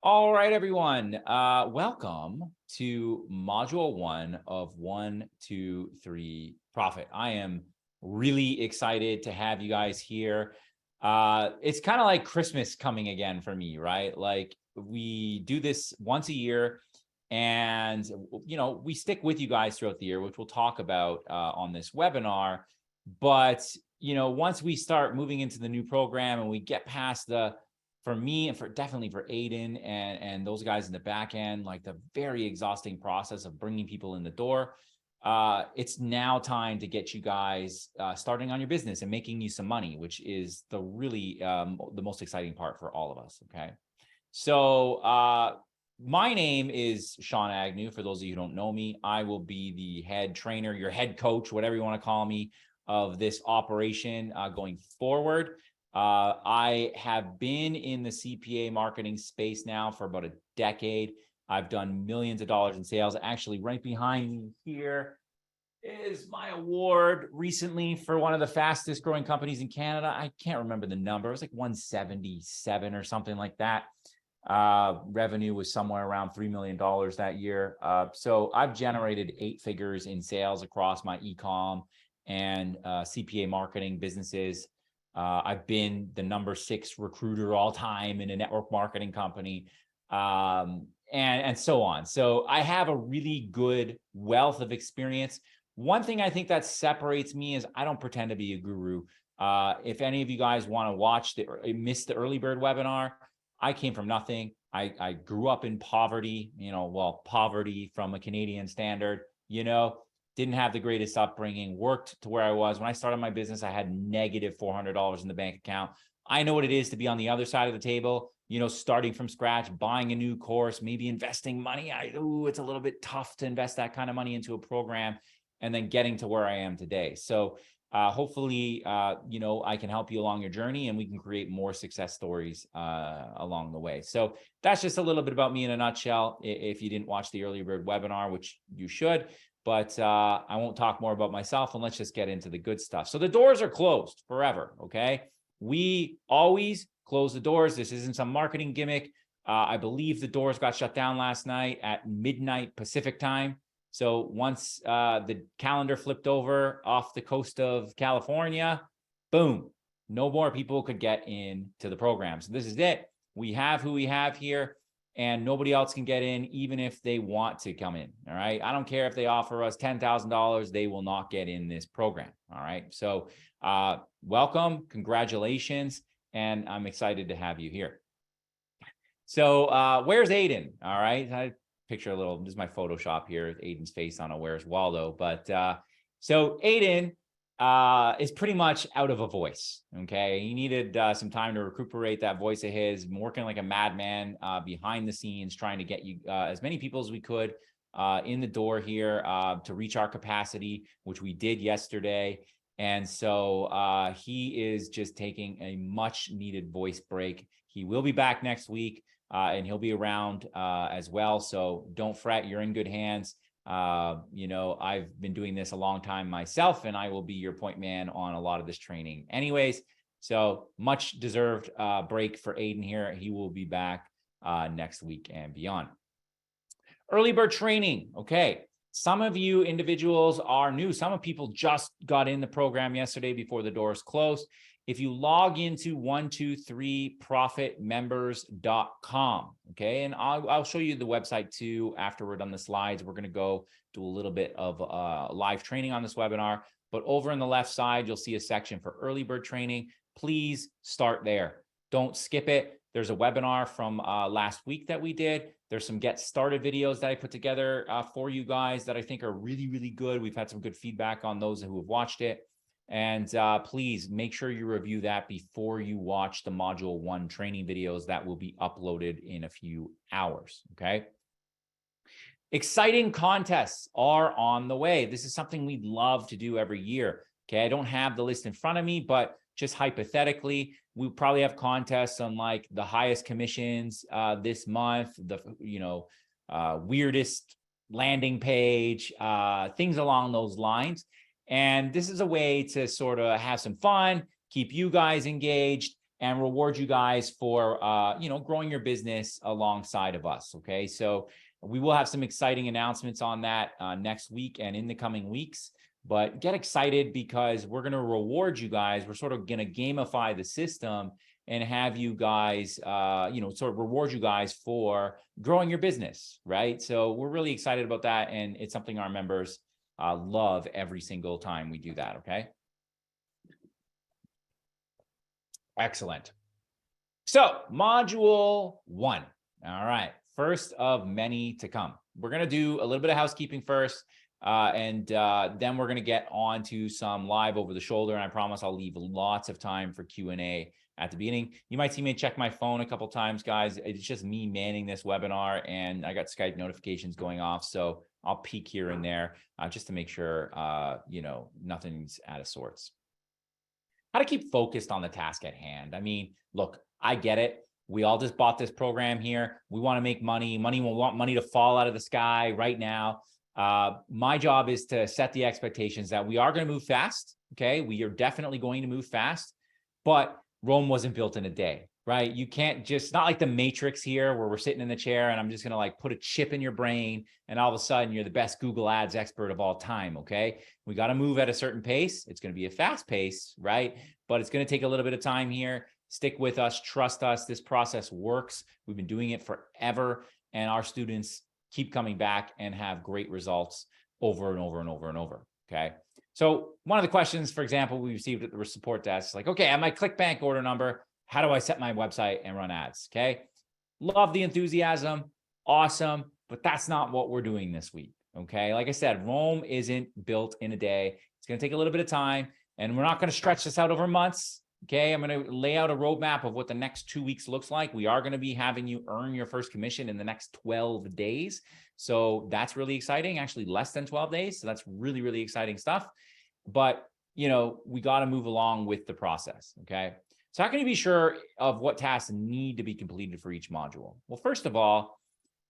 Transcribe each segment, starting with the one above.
All right, everyone. Welcome to Module 1 of 1, 2, 3 Profit. I am really excited to have you guys here. It's kind of like Christmas coming again for me, right? Like we do this once a year and, we stick with you guys throughout the year, which we'll talk about on this webinar. But, once we start moving into the new program and we get past for me and definitely for Aiden and those guys in the back end, like the very exhausting process of bringing people in the door. It's now time to get you guys starting on your business and making you some money, which is the really the most exciting part for all of us. Okay. So my name is Sean Agnew. For those of you who don't know me, I will be the head trainer, your head coach, whatever you want to call me, of this operation going forward. I have been in the CPA marketing space now for about a decade. I've done millions of dollars in sales. Actually, right behind me here is my award recently for one of the fastest growing companies in Canada. I can't remember the number. It was like 177 or something like that. Revenue was somewhere around $3 million that year. So I've generated 8 figures in sales across my e-com and CPA marketing businesses. I've been the number 6 recruiter all time in a network marketing company, and so on. So I have a really good wealth of experience. One thing I think that separates me is I don't pretend to be a guru. If any of you guys want to watch miss the early bird webinar, I came from nothing. I grew up in poverty, poverty from a Canadian standard, didn't have the greatest upbringing, worked to where I was. When I started my business, I had negative $400 in the bank account. I know what it is to be on the other side of the table, starting from scratch, buying a new course, maybe investing money. It's a little bit tough to invest that kind of money into a program and then getting to where I am today. So hopefully, I can help you along your journey and we can create more success stories along the way. So that's just a little bit about me in a nutshell. If you didn't watch the early bird webinar, which you should, but I won't talk more about myself and let's just get into the good stuff. So the doors are closed forever, okay? We always close the doors. This isn't some marketing gimmick. I believe the doors got shut down last night at midnight Pacific time. So once the calendar flipped over off the coast of California, boom, no more people could get into the program. So this is it. We have who we have here. And nobody else can get in, even if they want to come in. All right. I don't care if they offer us $10,000, they will not get in this program. All right. So welcome, congratulations, and I'm excited to have you here. So where's Aiden? All right. I picture this is my Photoshop here, Aiden's face on a Where's Waldo. But so Aiden is pretty much out of a voice. Okay. He needed some time to recuperate that voice of his, working like a madman behind the scenes, trying to get you as many people as we could in the door here to reach our capacity, which we did yesterday. And so he is just taking a much needed voice break. He will be back next week and he'll be around as well. So don't fret, you're in good hands. I've been doing this a long time myself, and I will be your point man on a lot of this training anyways. So much deserved break for Aiden here. He will be back next week and beyond. Early bird training. Okay. Some of you individuals are new. Some people just got in the program yesterday before the doors closed. If you log into 123profitmembers.com, okay, and I'll show you the website too afterward on the slides. We're going to go do a little bit of live training on this webinar, but over on the left side, you'll see a section for early bird training. Please start there. Don't skip it. There's a webinar from last week that we did. There's some get started videos that I put together for you guys that I think are really, really good. We've had some good feedback on those who have watched it. And please make sure you review that before you watch the Module 1 training videos that will be uploaded in a few hours, okay? Exciting contests are on the way. This is something we'd love to do every year, okay? I don't have the list in front of me, but just hypothetically, we probably have contests on like the highest commissions this month, the weirdest landing page, things along those lines. And this is a way to sort of have some fun, keep you guys engaged, and reward you guys for, growing your business alongside of us. Okay. So we will have some exciting announcements on that next week and in the coming weeks, but get excited because we're going to reward you guys. We're sort of going to gamify the system and have you guys, sort of reward you guys for growing your business, right? So we're really excited about that. And it's something our members love every single time we do that, okay? Excellent. So module 1, all right, first of many to come. We're going to do a little bit of housekeeping first, and then we're going to get on to some live over the shoulder, and I promise I'll leave lots of time for Q&A at the beginning. You might see me check my phone a couple times, guys. It's just me manning this webinar, and I got Skype notifications going off, so I'll peek here and there just to make sure, nothing's out of sorts. How to keep focused on the task at hand. I mean, look, I get it. We all just bought this program here. We want to make money. We want money to fall out of the sky right now. My job is to set the expectations that we are going to move fast. Okay. We are definitely going to move fast, but Rome wasn't built in a day, right? You can't just, not like the Matrix here where we're sitting in the chair and I'm just going to like put a chip in your brain and all of a sudden you're the best Google Ads expert of all time. Okay. We got to move at a certain pace. It's going to be a fast pace, right? But it's going to take a little bit of time here. Stick with us, trust us. This process works. We've been doing it forever, and our students keep coming back and have great results over and over and over and over. Okay. So one of the questions, for example, we received at the support desk is like, okay, I have my ClickBank order number. How do I set my website and run ads? Okay. Love the enthusiasm. Awesome. But that's not what we're doing this week. Okay. Like I said, Rome isn't built in a day. It's going to take a little bit of time, and we're not going to stretch this out over months. Okay. I'm going to lay out a roadmap of what the next 2 weeks looks like. We are going to be having you earn your first commission in the next 12 days. So that's really exciting, actually less than 12 days. So that's really, really exciting stuff. But, we got to move along with the process. Okay. So how can you be sure of what tasks need to be completed for each module? Well, first of all,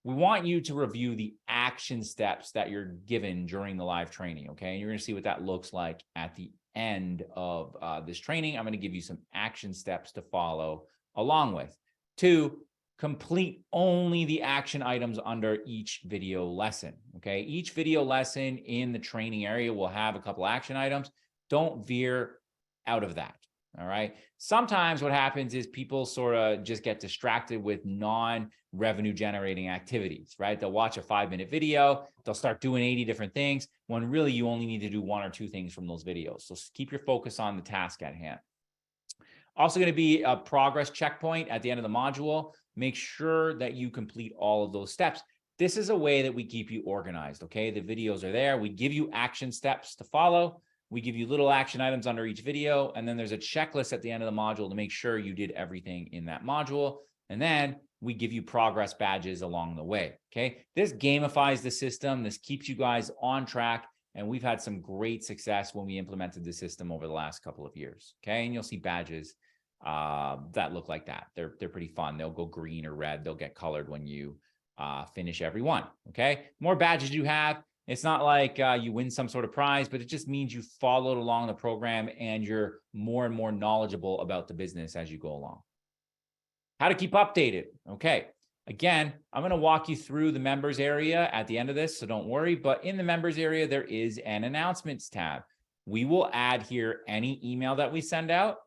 we want you to review the action steps that you're given during the live training. Okay. And you're going to see what that looks like at the end of this training. I'm going to give you some action steps to follow along with. 2, complete only the action items under each video lesson. Okay. Each video lesson in the training area will have a couple action items. Don't veer out of that. All right. Sometimes what happens is people sort of just get distracted with non-revenue generating activities, right? They'll watch a 5-minute video. They'll start doing 80 different things when really you only need to do 1 or 2 things from those videos. So keep your focus on the task at hand. Also going to be a progress checkpoint at the end of the module. Make sure that you complete all of those steps. This is a way that we keep you organized. Okay. The videos are there. We give you action steps to follow. We give you little action items under each video, and then there's a checklist at the end of the module to make sure you did everything in that module. And then we give you progress badges along the way. Okay. This gamifies the system. This keeps you guys on track. And we've had some great success when we implemented the system over the last couple of years. Okay. And you'll see badges that look like that. They're pretty fun. They'll go green or red. They'll get colored when you finish every one. Okay. More badges you have, it's not like you win some sort of prize, but it just means you followed along the program and you're more and more knowledgeable about the business as you go along. How to keep updated. Okay. Again, I'm going to walk you through the members area at the end of this, so don't worry. But in the members area, there is an announcements tab. We will add here any email that we send out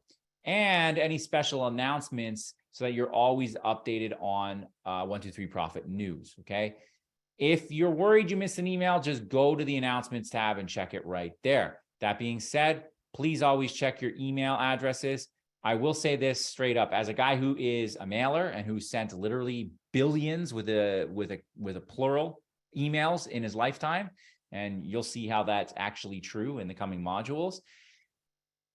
and any special announcements so that you're always updated on 123 Profit news. Okay. If you're worried you missed an email, just go to the announcements tab and check it right there. That being said, please always check your email addresses. I will say this straight up, as a guy who is a mailer and who sent literally billions with a plural emails in his lifetime, and you'll see how that's actually true in the coming modules.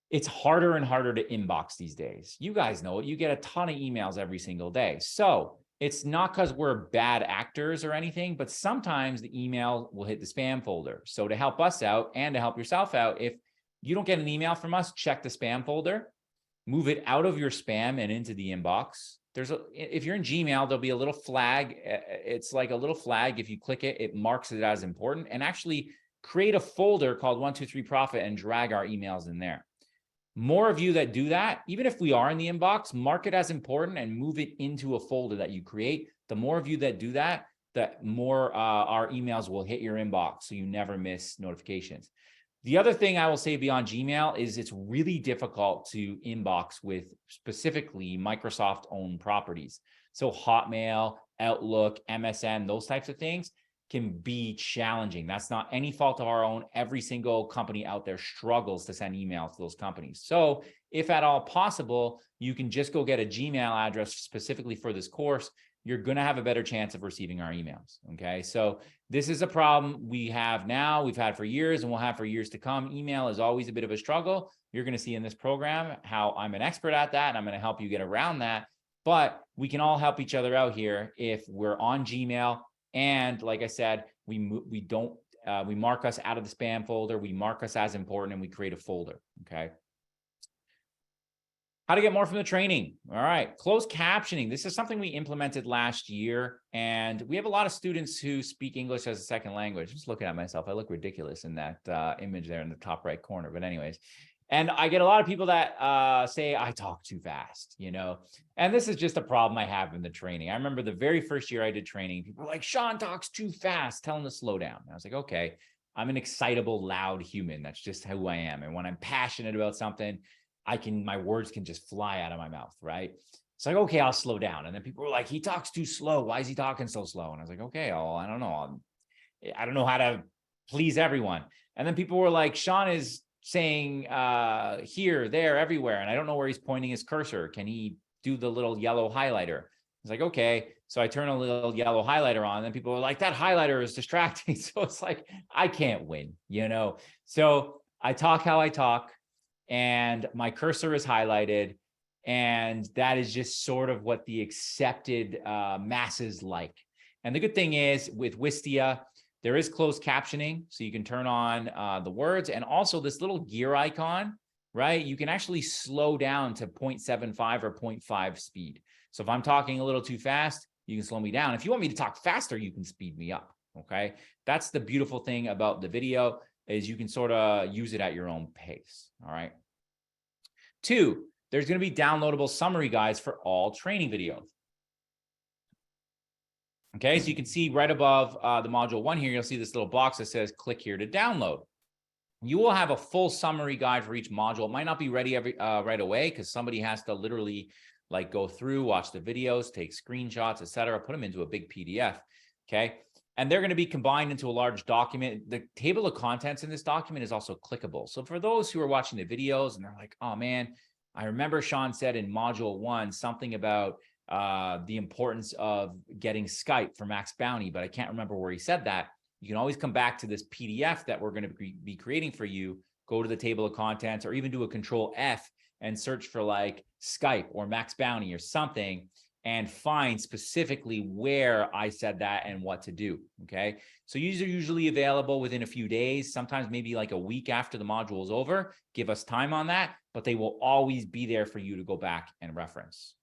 It's harder and harder to inbox these days. You guys know it. You get a ton of emails every single day. So it's not because we're bad actors or anything, but sometimes the email will hit the spam folder. So to help us out and to help yourself out, if you don't get an email from us, check the spam folder, move it out of your spam and into the inbox. If you're in Gmail, there'll be a little flag. It's like a little flag. If you click it, it marks it as important, and actually create a folder called 123 Profit and drag our emails in there. More of you that do that, even if we are in the inbox, mark it as important and move it into a folder that you create. The more of you that do that, the more our emails will hit your inbox, so you never miss notifications. The other thing I will say beyond Gmail is it's really difficult to inbox with specifically Microsoft-owned properties. So Hotmail, Outlook, MSN, those types of things can be challenging. That's not any fault of our own. Every single company out there struggles to send emails to those companies. So if at all possible, you can just go get a Gmail address specifically for this course. You're going to have a better chance of receiving our emails. Okay. So this is a problem we have now, we've had for years, and we'll have for years to come. Email is always a bit of a struggle. You're going to see in this program how I'm an expert at that, and I'm going to help you get around that. But we can all help each other out here if we're on Gmail. And like I said, we mark us out of the spam folder, we mark us as important, and we create a folder. Okay. How to get more from the training. All right. Closed captioning. This is something we implemented last year, and we have a lot of students who speak English as a second language. Just looking at myself, I look ridiculous in that image there in the top right corner. But anyways, and I get a lot of people that say I talk too fast, and this is just a problem I have in the training. I remember the very first year I did training, people were like, Sean talks too fast, tell him to slow down. And I was like, okay, I'm an excitable, loud human. That's just who I am. And when I'm passionate about something, my words can just fly out of my mouth, right? It's like, okay, I'll slow down. And then people were like, he talks too slow. Why is he talking so slow? And I was like, okay, I don't know. I don't know how to please everyone. And then people were like, Sean is saying here, there, everywhere, and I don't know where he's pointing his cursor. Can he do the little yellow highlighter? It's like, okay. So I turn a little yellow highlighter on, and then people are like, that highlighter is distracting. So it's like, I can't win, So I talk how I talk, and my cursor is highlighted, and that is just sort of what the accepted masses like. And the good thing is with Wistia, there is closed captioning, so you can turn on the words, and also this little gear icon, right? You can actually slow down to 0.75 or 0.5 speed. So if I'm talking a little too fast, you can slow me down. If you want me to talk faster, you can speed me up, okay? That's the beautiful thing about the video, is you can sort of use it at your own pace, all right? 2, there's going to be downloadable summary guides for all training videos. Okay, so you can see right above the module 1 here, you'll see this little box that says click here to download. You will have a full summary guide for each module. It might not be ready right away, because somebody has to literally like go through, watch the videos, take screenshots, etc., put them into a big PDF. Okay, and they're going to be combined into a large document. The table of contents in this document is also clickable. So for those who are watching the videos and they're like, oh man, I remember Sean said in module 1 something about the importance of getting Skype for Max Bounty, but I can't remember where he said that. You can always come back to this PDF that we're going to be creating for you, go to the table of contents, or even do a Control F and search for like Skype or Max Bounty or something, and find specifically where I said that and what to do. Okay. So these are usually available within a few days, sometimes maybe like a week after the module is over. Give us time on that, but they will always be there for you to go back and reference.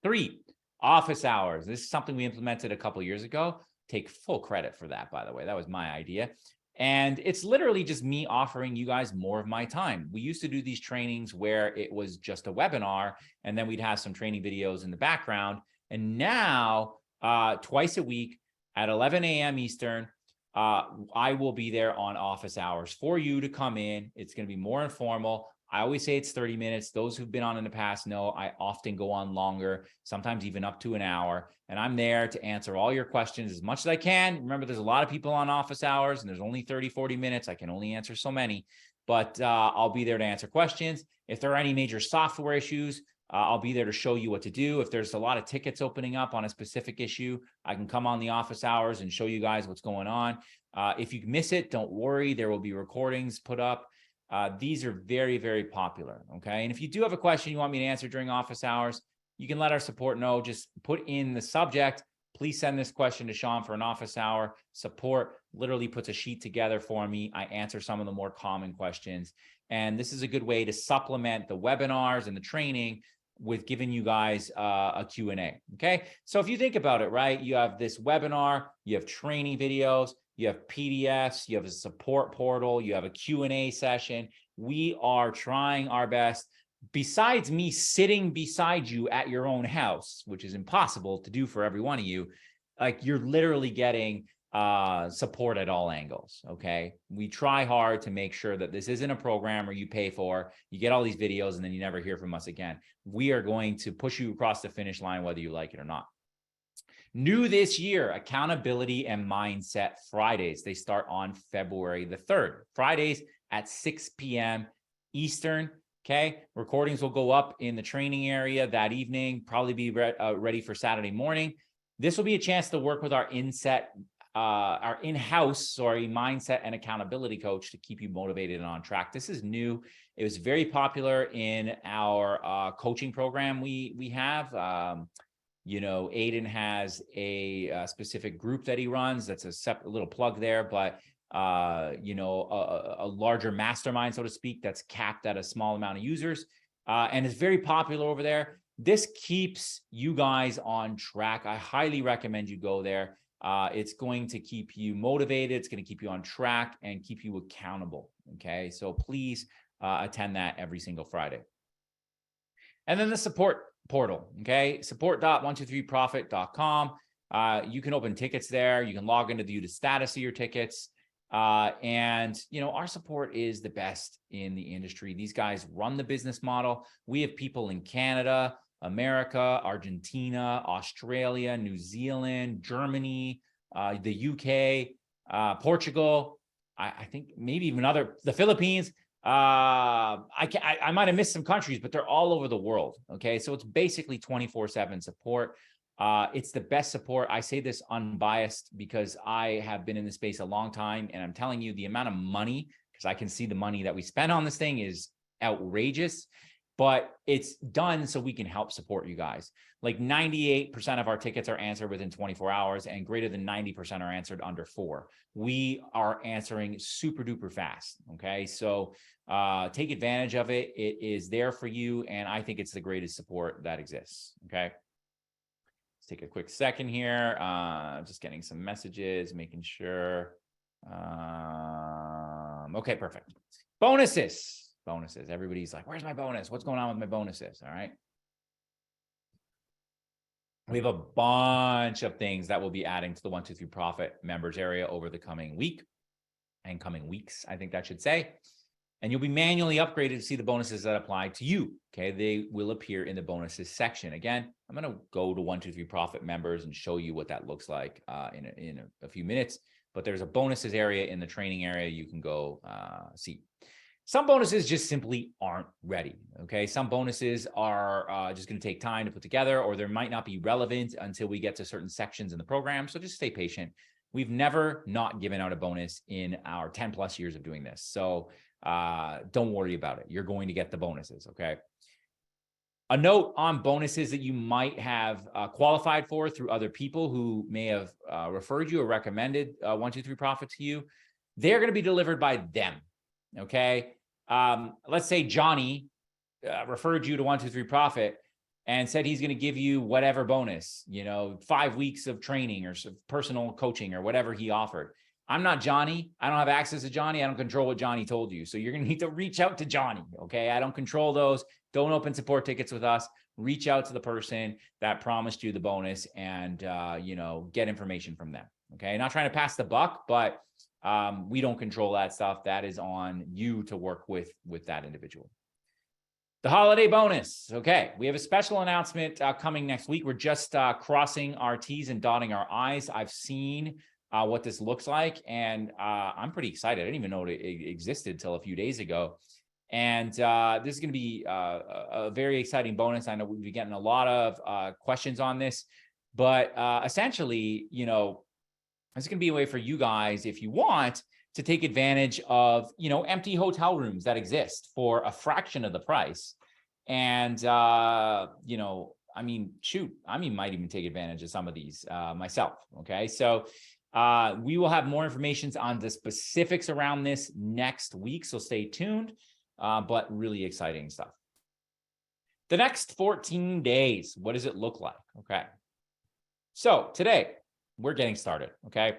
3, office hours. This is something we implemented a couple of years ago. Take full credit for that, by the way. That was my idea. And it's literally just me offering you guys more of my time. We used to do these trainings where it was just a webinar, and then we'd have some training videos in the background. And now, twice a week at 11 a.m. Eastern, I will be there on office hours for you to come in. It's going to be more informal. I always say it's 30 minutes. Those who've been on in the past know I often go on longer, sometimes even up to an hour. And I'm there to answer all your questions as much as I can. Remember, there's a lot of people on office hours, and there's only 30, 40 minutes. I can only answer so many, but I'll be there to answer questions. If there are any major software issues, I'll be there to show you what to do. If there's a lot of tickets opening up on a specific issue, I can come on the office hours and show you guys what's going on. If you miss it, don't worry. There will be recordings put up. These are very, very popular. Okay. And if you do have a question you want me to answer during office hours, you can let our support know. Just put in the subject, please send this question to Sean for an office hour. Support literally puts a sheet together for me. I answer some of the more common questions. And this is a good way to supplement the webinars and the training with giving you guys a Q&A. Okay. So if you think about it, right, you have this webinar, you have training videos, you have PDFs, you have a support portal, you have a Q&A session. We are trying our best. Besides me sitting beside you at your own house, which is impossible to do for every one of you, like you're literally getting support at all angles. Okay. We try hard to make sure that this isn't a program where you pay for, you get all these videos and then you never hear from us again. We are going to push you across the finish line, whether you like it or not. New this year, Accountability and Mindset Fridays. They start on February the 3rd. Fridays at 6 p.m. Eastern. Okay. Recordings will go up in the training area that evening, probably be ready for Saturday morning. This will be a chance to work with our our in-house, mindset and accountability coach to keep you motivated and on track. This is new. It was very popular in our coaching program we have. Aiden has a specific group that he runs. That's a separate little plug there, but a larger mastermind, so to speak, that's capped at a small amount of users, and is very popular over there. This keeps you guys on track. I highly recommend you go there. It's going to keep you motivated. It's going to keep you on track and keep you accountable. Okay. So please attend that every single Friday. And then the support portal. Okay. support.123profit.com. You can open tickets there. You can log in to view the status of your tickets. And our support is the best in the industry. These guys run the business model. We have people in Canada, America, Argentina, Australia, New Zealand, Germany, the UK, Portugal, I think maybe even the Philippines. I might have missed some countries, but they're all over the world. Okay. So it's basically 24/7 support. It's the best support. I say this unbiased because I have been in this space a long time, and I'm telling you the amount of money, because I can see the money that we spend on this thing is outrageous, but it's done so we can help support you guys. Like 98% of our tickets are answered within 24 hours and greater than 90% are answered under 4. We are answering super duper fast. Okay. So take advantage of it. It is there for you. And I think it's the greatest support that exists. Okay. Let's take a quick second here. Just getting some messages, making sure. Okay, perfect. Bonuses. Everybody's like, where's my bonus? What's going on with my bonuses? All right. We have a bunch of things that we'll be adding to the 123 Profit members area over the coming week and coming weeks, I think that should say. And you'll be manually upgraded to see the bonuses that apply to you. Okay. They will appear in the bonuses section. Again, I'm going to go to 123 Profit members and show you what that looks like in a few minutes. But there's a bonuses area in the training area you can go see. Some bonuses just simply aren't ready. Okay. Some bonuses are just going to take time to put together, or there might not be relevant until we get to certain sections in the program. So just stay patient. We've never not given out a bonus in our 10 plus years of doing this. So don't worry about it. You're going to get the bonuses. Okay. A note on bonuses that you might have qualified for through other people who may have referred you or recommended 123 Profit to you. They're going to be delivered by them. Okay. Let's say Johnny referred you to 123 Profit and said he's going to give you whatever bonus, 5 weeks of training or personal coaching or whatever he offered. I'm not Johnny. I don't have access to Johnny. I don't control what Johnny told you. So you're going to need to reach out to Johnny. Okay. I don't control those. Don't open support tickets with us. Reach out to the person that promised you the bonus and, get information from them. Okay. Not trying to pass the buck, but we don't control that stuff. That is on you to work with that individual. The holiday bonus. Okay. We have a special announcement coming next week. We're just crossing our T's and dotting our I's. I've seen what this looks like, and I'm pretty excited. I didn't even know it existed till a few days ago. And this is going to be a very exciting bonus. I know we'll be getting a lot of questions on this, but essentially, it's going to be a way for you guys, if you want, to take advantage of, empty hotel rooms that exist for a fraction of the price. And, might even take advantage of some of these myself. Okay. So we will have more information on the specifics around this next week. So stay tuned, but really exciting stuff. The next 14 days, what does it look like? Okay. So today, we're getting started. Okay.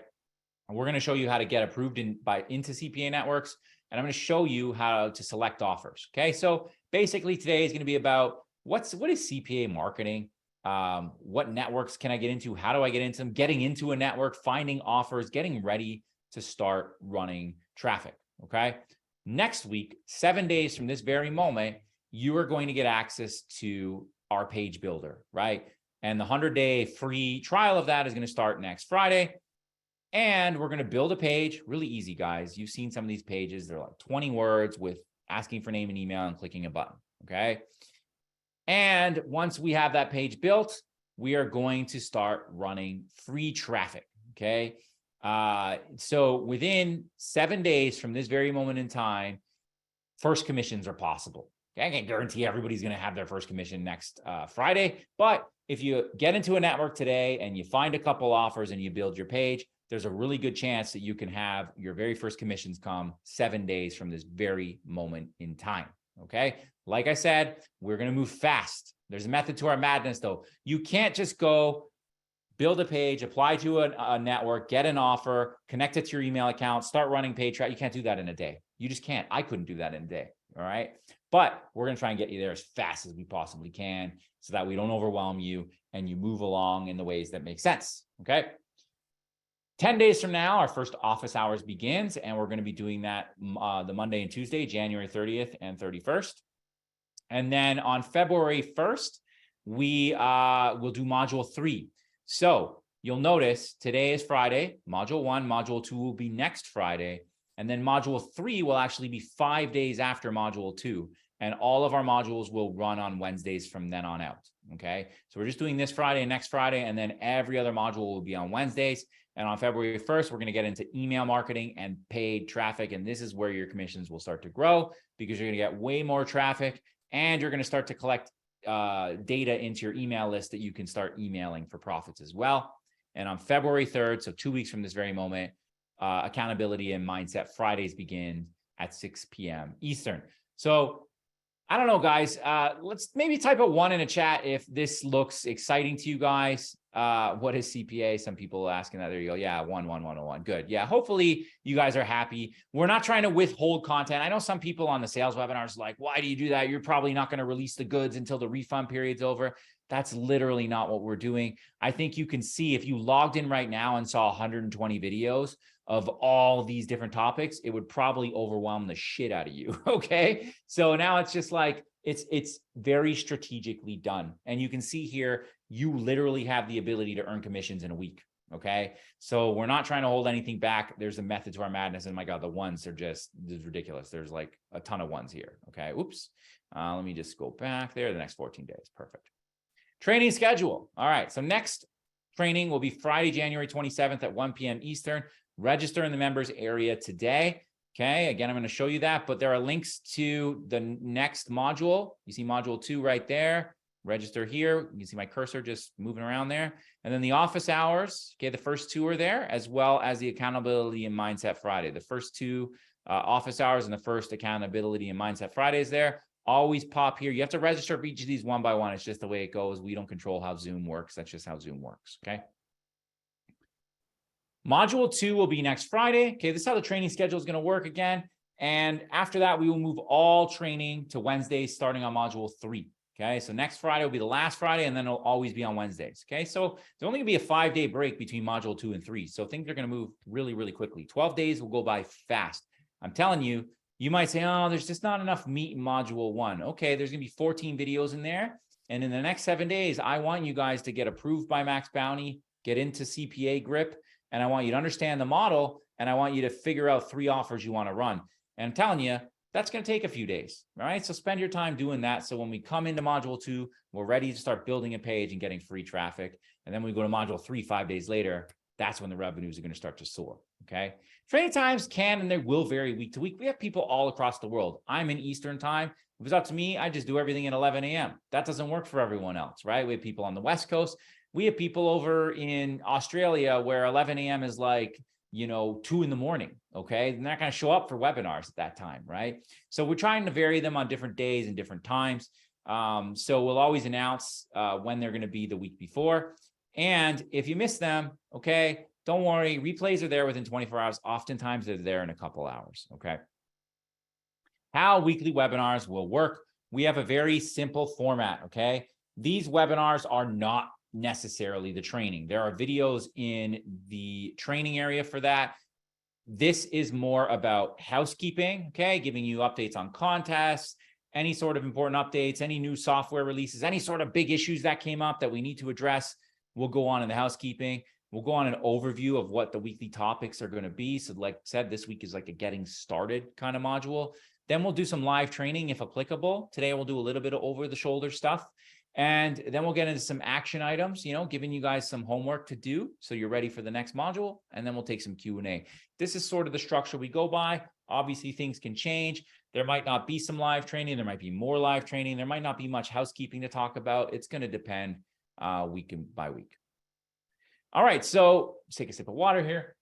And we're going to show you how to get approved into CPA networks. And I'm going to show you how to select offers. Okay. So basically today is going to be about what is CPA marketing? What networks can I get into? How do I get into them? Getting into a network, finding offers, getting ready to start running traffic. Okay. Next week, 7 days from this very moment, you are going to get access to our page builder, right? And the 100-day free trial of that is going to start next Friday. And we're going to build a page, really easy, guys. You've seen some of these pages. They're like 20 words with asking for name and email and clicking a button, okay? And once we have that page built, we are going to start running free traffic, okay? So within 7 days from this very moment in time, first commissions are possible. Okay? I can't guarantee everybody's going to have their first commission next Friday, but if you get into a network today and you find a couple offers and you build your page, there's a really good chance that you can have your very first commissions come 7 days from this very moment in time. Okay. Like I said, we're going to move fast. There's a method to our madness, though. You can't just go build a page, apply to a network, get an offer, connect it to your email account, start running paid traffic. You can't do that in a day. You just can't. I couldn't do that in a day. All right. But we're going to try and get you there as fast as we possibly can so that we don't overwhelm you and you move along in the ways that make sense. Okay. 10 days from now, our first office hours begins, and we're going to be doing that the Monday and Tuesday, January 30th and 31st. And then on February 1st, we will do module 3. So you'll notice today is Friday, module 1, module 2 will be next Friday. And then module 3 will actually be 5 days after module 2. And all of our modules will run on Wednesdays from then on out. Okay. So we're just doing this Friday and next Friday, and then every other module will be on Wednesdays. And on February 1st, we're going to get into email marketing and paid traffic. And this is where your commissions will start to grow because you're going to get way more traffic and you're going to start to collect data into your email list that you can start emailing for profits as well. And on February 3rd, so 2 weeks from this very moment, accountability and mindset Fridays begin at 6 p.m. Eastern. So I don't know, guys. Let's maybe type a 1 in a chat if this looks exciting to you guys. What is CPA? Some people asking that. There you go. Yeah, 1. Good. Yeah, hopefully you guys are happy. We're not trying to withhold content. I know some people on the sales webinars are like, why do you do that? You're probably not going to release the goods until the refund period's over. That's literally not what we're doing. I think you can see if you logged in right now and saw 120 videos of all these different topics, it would probably overwhelm the shit out of you. Okay. So now it's just like, it's very strategically done. And you can see here, you literally have the ability to earn commissions in a week. Okay. So we're not trying to hold anything back. There's a method to our madness. And my God, the ones are just ridiculous. There's like a ton of ones here. Okay. Oops. Let me just go back there. The next 14 days. Perfect. Training schedule. All right. So next training will be Friday, January 27th at 1 p.m. Eastern. Register in the members area today. Okay. Again, I'm going to show you that, but there are links to the next module. You see module 2 right there. Register here. You can see my cursor just moving around there. And then the office hours. Okay. The first 2 are there, as well as the accountability and mindset Friday. The first 2 office hours and the first accountability and mindset Friday is there. Always pop here. You have to register for each of these one by one. It's just the way it goes. We don't control how Zoom works. That's just how Zoom works. Okay. Module 2 will be next Friday. Okay, this is how the training schedule is going to work again. And after that, we will move all training to Wednesdays starting on module 3. Okay, so next Friday will be the last Friday, and then it'll always be on Wednesdays. Okay, so there's only going to be a 5-day break between module 2 and 3. So things are going to move really, really quickly. 12 days will go by fast. I'm telling you, you might say, oh, there's just not enough meat in module 1. Okay, there's going to be 14 videos in there. And in the next 7 days, I want you guys to get approved by Max Bounty, get into CPA grip, and I want you to understand the model, and I want you to figure out 3 offers you want to run. And I'm telling you, that's going to take a few days. All right. So spend your time doing that. So when we come into module 2, we're ready to start building a page and getting free traffic. And then we go to module 3, 5 days later. That's when the revenues are going to start to soar. Okay. Training times can and they will vary week to week. We have people all across the world. I'm in Eastern time. If it's up to me, I just do everything at 11 a.m. That doesn't work for everyone else, right? We have people on the West Coast. We have people over in Australia where 11 a.m. is like, 2 in the morning. Okay. They're not going to show up for webinars at that time. Right. So we're trying to vary them on different days and different times. So we'll always announce when they're going to be the week before. And if you miss them, okay, don't worry. Replays are there within 24 hours. Oftentimes they're there in a couple hours. Okay. How weekly webinars will work. We have a very simple format. Okay. These webinars are not necessarily the training. There are videos in the training area for that. This is more about housekeeping, okay? Giving you updates on contests, any sort of important updates, any new software releases, any sort of big issues that came up that we need to address. We'll go on in the housekeeping. We'll go on an overview of what the weekly topics are going to be. So like I said, this week is like a getting started kind of module. Then we'll do some live training if applicable. Today we'll do a little bit of over the shoulder stuff. And then we'll get into some action items, giving you guys some homework to do so you're ready for the next module. And then we'll take some Q&A. This is sort of the structure we go by. Obviously, things can change. There might not be some live training. There might be more live training. There might not be much housekeeping to talk about. It's going to depend week by week. All right, so let's take a sip of water here.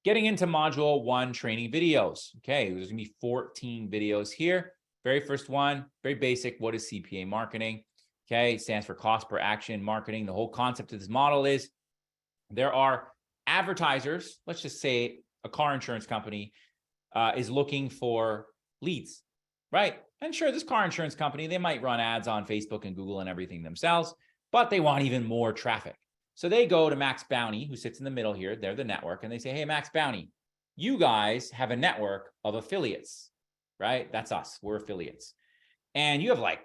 Getting into module 1 training videos. Okay, there's going to be 14 videos here. Very first one, very basic. What is CPA marketing? Okay, it stands for cost per action marketing. The whole concept of this model is there are advertisers. Let's just say a car insurance company is looking for leads, right? And sure, this car insurance company, they might run ads on Facebook and Google and everything themselves, but they want even more traffic. So they go to Max Bounty, who sits in the middle here. They're the network. And they say, hey, Max Bounty, you guys have a network of affiliates. Right? That's us. We're affiliates. And you have like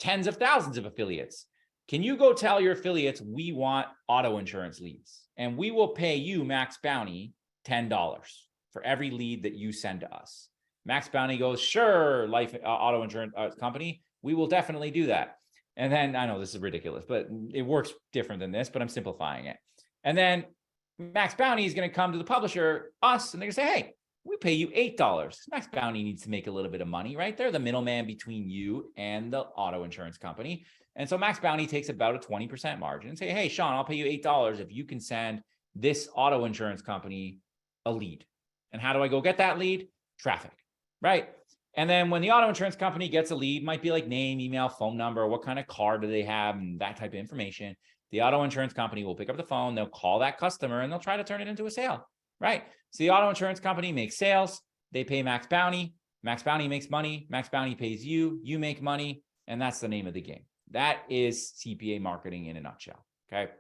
tens of thousands of affiliates. Can you go tell your affiliates we want auto insurance leads? And we will pay you, Max Bounty, $10 for every lead that you send to us. Max Bounty goes, sure, life auto insurance company, we will definitely do that. And then I know this is ridiculous, but it works different than this, but I'm simplifying it. And then Max Bounty is going to come to the publisher, us, and they're going to say, hey, we pay you $8. Max Bounty needs to make a little bit of money, right? They're the middleman between you and the auto insurance company. And so Max Bounty takes about a 20% margin and say, hey, Sean, I'll pay you $8 if you can send this auto insurance company a lead. And how do I go get that lead? Traffic, right? And then when the auto insurance company gets a lead, might be like name, email, phone number, what kind of car do they have, and that type of information. The auto insurance company will pick up the phone, they'll call that customer, and they'll try to turn it into a sale. Right. So the auto insurance company makes sales. They pay Max Bounty. Max Bounty makes money. Max Bounty pays you. You make money. And that's the name of the game. That is CPA marketing in a nutshell. Okay.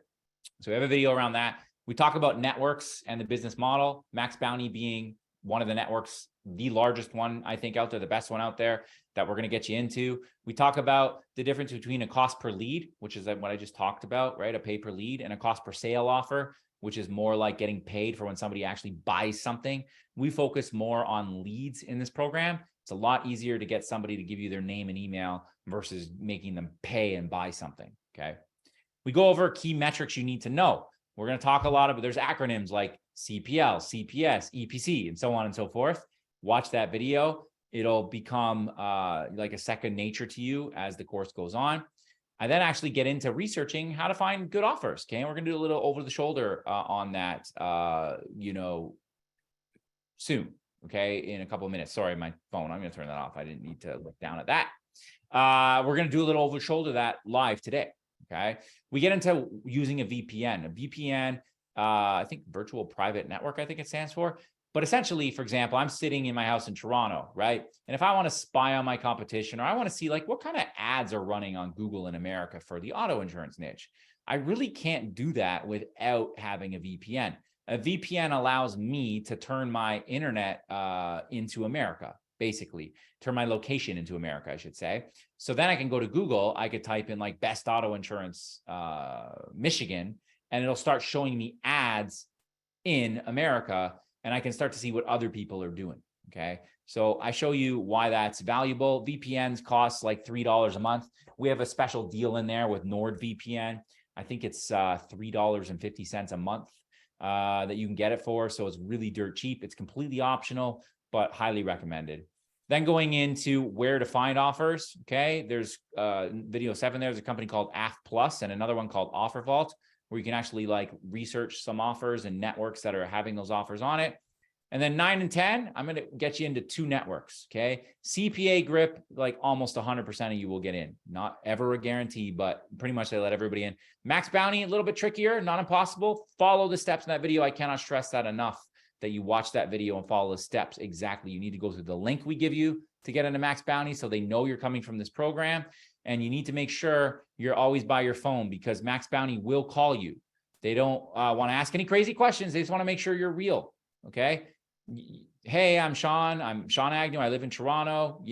So we have a video around that. We talk about networks and the business model. Max Bounty being one of the networks, the largest one, I think, out there, the best one out there that we're going to get you into. We talk about the difference between a cost per lead, which is what I just talked about, right? A pay per lead, and a cost per sale offer, which is more like getting paid for when somebody actually buys something. We focus more on leads in this program. It's a lot easier to get somebody to give you their name and email versus making them pay and buy something, okay? We go over key metrics you need to know. We're going to talk a lot about, there's acronyms like CPL, CPS, EPC, and so on and so forth. Watch that video. It'll become like a second nature to you as the course goes on. I then actually get into researching how to find good offers. Okay. We're going to do a little over the shoulder on that, soon. Okay. In a couple of minutes. Sorry, my phone. I'm going to turn that off. I didn't need to look down at that. We're going to do a little over the shoulder that live today. Okay. We get into using a VPN. A VPN, I think virtual private network, I think it stands for. But essentially, for example, I'm sitting in my house in Toronto, right? And if I want to spy on my competition, or I want to see like what kind of ads are running on Google in America for the auto insurance niche, I really can't do that without having a VPN. A VPN allows me to turn my internet into America, basically turn my location into America, I should say. So then I can go to Google, I could type in like best auto insurance, Michigan, and it'll start showing me ads in America. And I can start to see what other people are doing, okay? So I show you why that's valuable. VPNs cost like $3 a month. We have a special deal in there with NordVPN. I think it's $3.50 a month that you can get it for. So it's really dirt cheap. It's completely optional, but highly recommended. Then going into where to find offers, okay? There's video 7 there's a company called AF Plus and another one called Offer Vault, where you can actually like research some offers and networks that are having those offers on it. And then 9 and 10, I'm going to get you into 2 networks. Okay. CPA grip, like almost 100% of you will get in. Not ever a guarantee, but pretty much they let everybody in. Max Bounty, a little bit trickier, not impossible. Follow the steps in that video. I cannot stress that enough, that you watch that video and follow the steps exactly. You need to go through the link we give you to get into Max Bounty so they know you're coming from this program. And you need to make sure you're always by your phone, because Max Bounty will call you. They don't want to ask any crazy questions. They just want to make sure you're real. Okay. Hey, I'm Sean Agnew. I live in Toronto.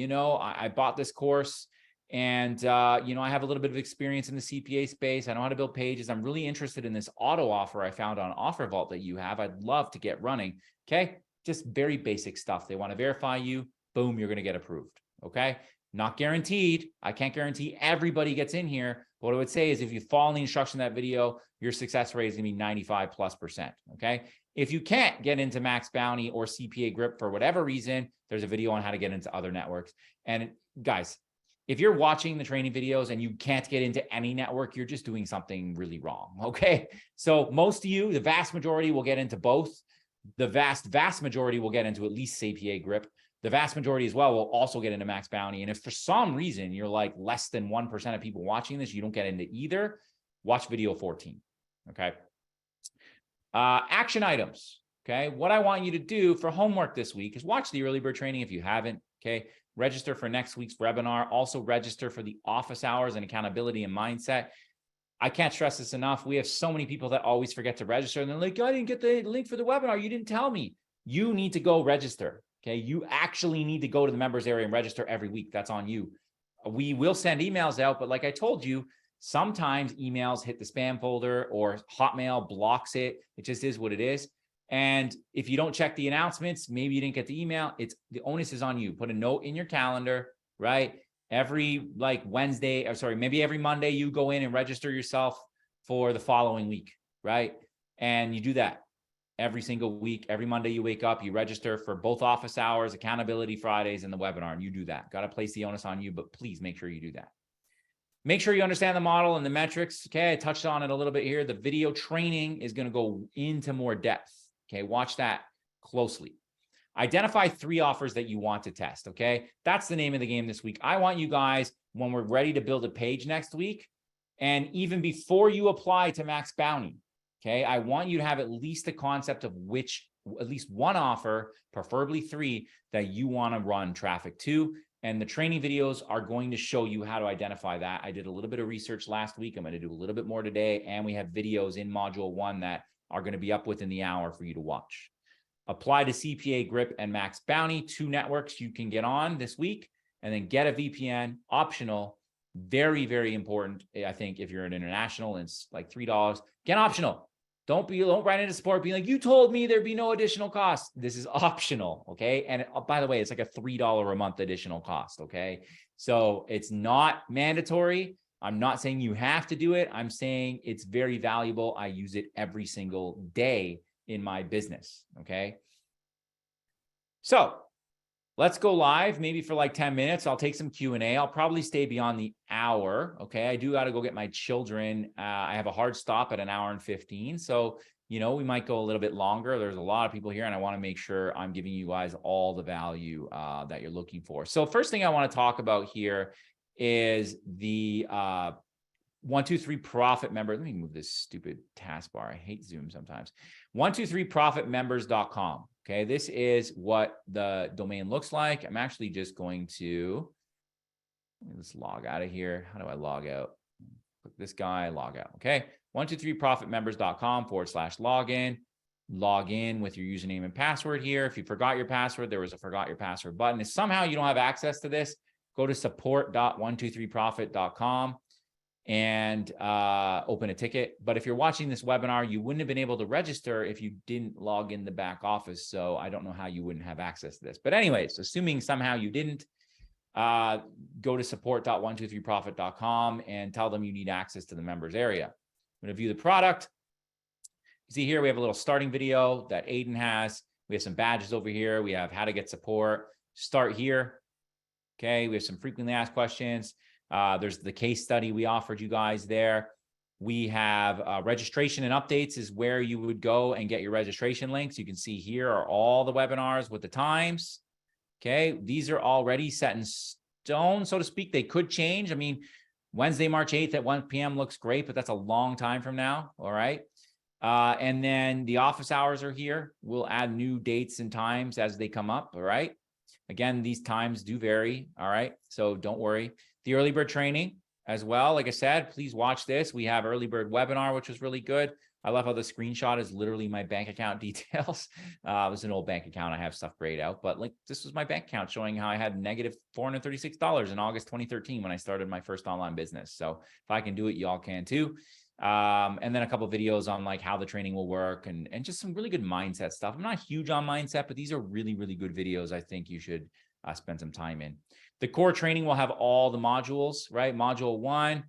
I bought this course and, I have a little bit of experience in the CPA space. I know how to build pages. I'm really interested in this auto offer I found on Offer Vault that you have. I'd love to get running. Okay. Just very basic stuff. They want to verify you. Boom, you're going to get approved. Okay. Not guaranteed. I can't guarantee everybody gets in here. But what I would say is if you follow the instruction of that video, your success rate is going to be 95+%. Okay. If you can't get into Max Bounty or CPA grip for whatever reason, there's a video on how to get into other networks. And guys, if you're watching the training videos and you can't get into any network, you're just doing something really wrong. Okay. So most of you, the vast majority will get into both. The vast majority will get into at least CPA grip. The vast majority as well will also get into Max Bounty. And if for some reason you're like less than 1% of people watching this, you don't get into either, watch video 14. Okay. Action items. Okay. What I want you to do for homework this week is watch the early bird training if you haven't. Okay. Register for next week's webinar. Also register for the office hours and accountability and mindset. I can't stress this enough. We have so many people that always forget to register. And they're like, I didn't get the link for the webinar. You didn't tell me. You need to go register. Okay. You actually need to go to the members area and register every week. That's on you. We will send emails out, but like I told you, sometimes emails hit the spam folder or Hotmail blocks it. It just is what it is. And if you don't check the announcements, maybe you didn't get the email. The onus is on you. Put a note in your calendar, right? Every Wednesday, or sorry, maybe every Monday you go in and register yourself for the following week, right? And you do that every single week. Every Monday you wake up, you register for both office hours, accountability Fridays, and the webinar, and you do that. Got to place the onus on you, but please make sure you do that. Make sure you understand the model and the metrics. Okay, I touched on it a little bit here. The video training is going to go into more depth. Okay, watch that closely. Identify 3 offers that you want to test. Okay, that's the name of the game this week. I want you guys, when we're ready to build a page next week, and even before you apply to Max Bounty, okay, I want you to have at least a concept of at least one offer, preferably 3, that you want to run traffic to. And the training videos are going to show you how to identify that. I did a little bit of research last week. I'm going to do a little bit more today. And we have videos in module 1 that are going to be up within the hour for you to watch. Apply to CPA grip and Max Bounty, 2 networks you can get on this week, and then get a VPN, optional. Very, very important. I think if you're an international and it's like $3, get optional. Don't write into support being like, you told me there'd be no additional cost. This is optional. Okay. And by the way, it's like a $3 a month additional cost. Okay. So it's not mandatory. I'm not saying you have to do it. I'm saying it's very valuable. I use it every single day in my business. Okay. So let's go live maybe for like 10 minutes. I'll take some Q&A. I'll probably stay beyond the hour. Okay. I do got to go get my children. I have a hard stop at 1 hour and 15. So, we might go a little bit longer. There's a lot of people here and I want to make sure I'm giving you guys all the value that you're looking for. So first thing I want to talk about here is the 123 Profit member. Let me move this stupid taskbar. I hate Zoom sometimes. 123profitmembers.com. Okay, this is what the domain looks like. I'm actually just going to, let's log out of here. How do I log out? Click this guy, log out. Okay, 123profitmembers.com/login. Log in with your username and password here. If you forgot your password, there was a forgot your password button. If somehow you don't have access to this, go to support.123profit.com and open a ticket. But if you're watching this webinar, you wouldn't have been able to register if you didn't log in the back office. So I don't know how you wouldn't have access to this. But anyways, assuming somehow you didn't, go to support.123profit.com and tell them you need access to the members area. I'm going to view the product. You see here, we have a little starting video that Aiden has. We have some badges over here. We have how to get support. Start here. Okay, we have some frequently asked questions. There's the case study we offered you guys there. We have registration and updates is where you would go and get your registration links. You can see here are all the webinars with the times. Okay, these are already set in stone, so to speak. They could change. I mean, Wednesday, March 8th at 1 p.m. looks great, but that's a long time from now. All right. And then the office hours are here. We'll add new dates and times as they come up. All right. Again, these times do vary. All right. So don't worry. The early bird training as well. Like I said, please watch this. We have early bird webinar, which was really good. I love how the screenshot is literally my bank account details. It was an old bank account. I have stuff grayed out, but like this was my bank account showing how I had negative $436 in August 2013 when I started my first online business. So if I can do it, y'all can too. And then a couple of videos on like how the training will work and just some really good mindset stuff. I'm not huge on mindset, but these are really, really good videos. I think you should spend some time in. The core training will have all the modules, right? Module 1.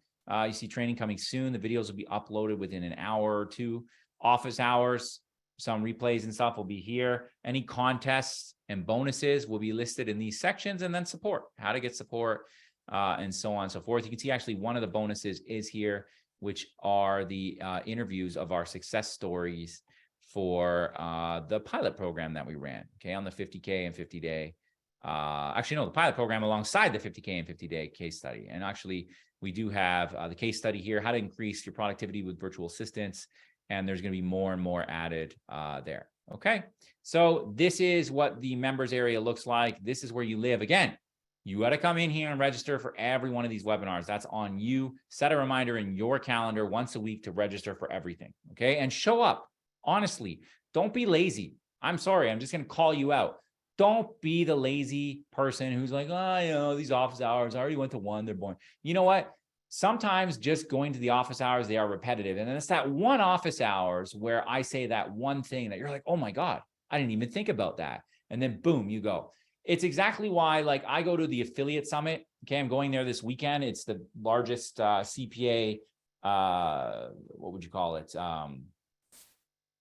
You see training coming soon. The videos will be uploaded within an hour or two. Office hours, some replays and stuff will be here. Any contests and bonuses will be listed in these sections, and then support, how to get support, and so on and so forth. You can see actually one of the bonuses is here, which are the interviews of our success stories for the pilot program that we ran, okay, on the 50K and 50-day. Actually, no, the pilot program alongside the 50K and 50-day case study. And actually, we do have the case study here, how to increase your productivity with virtual assistants. And there's going to be more and more added there. Okay. So this is what the members area looks like. This is where you live. Again, you got to come in here and register for every one of these webinars. That's on you. Set a reminder in your calendar once a week to register for everything. Okay. And show up. Honestly, don't be lazy. I'm sorry. I'm just going to call you out. Don't be the lazy person who's like, oh, you know, these office hours, I already went to one, they're boring. You know what? Sometimes just going to the office hours, they are repetitive. And then it's that one office hours where I say that one thing that you're like, oh my God, I didn't even think about that. And then boom, you go. It's exactly why, like, I go to the affiliate summit. Okay. I'm going there this weekend. It's the largest CPA, what would you call it?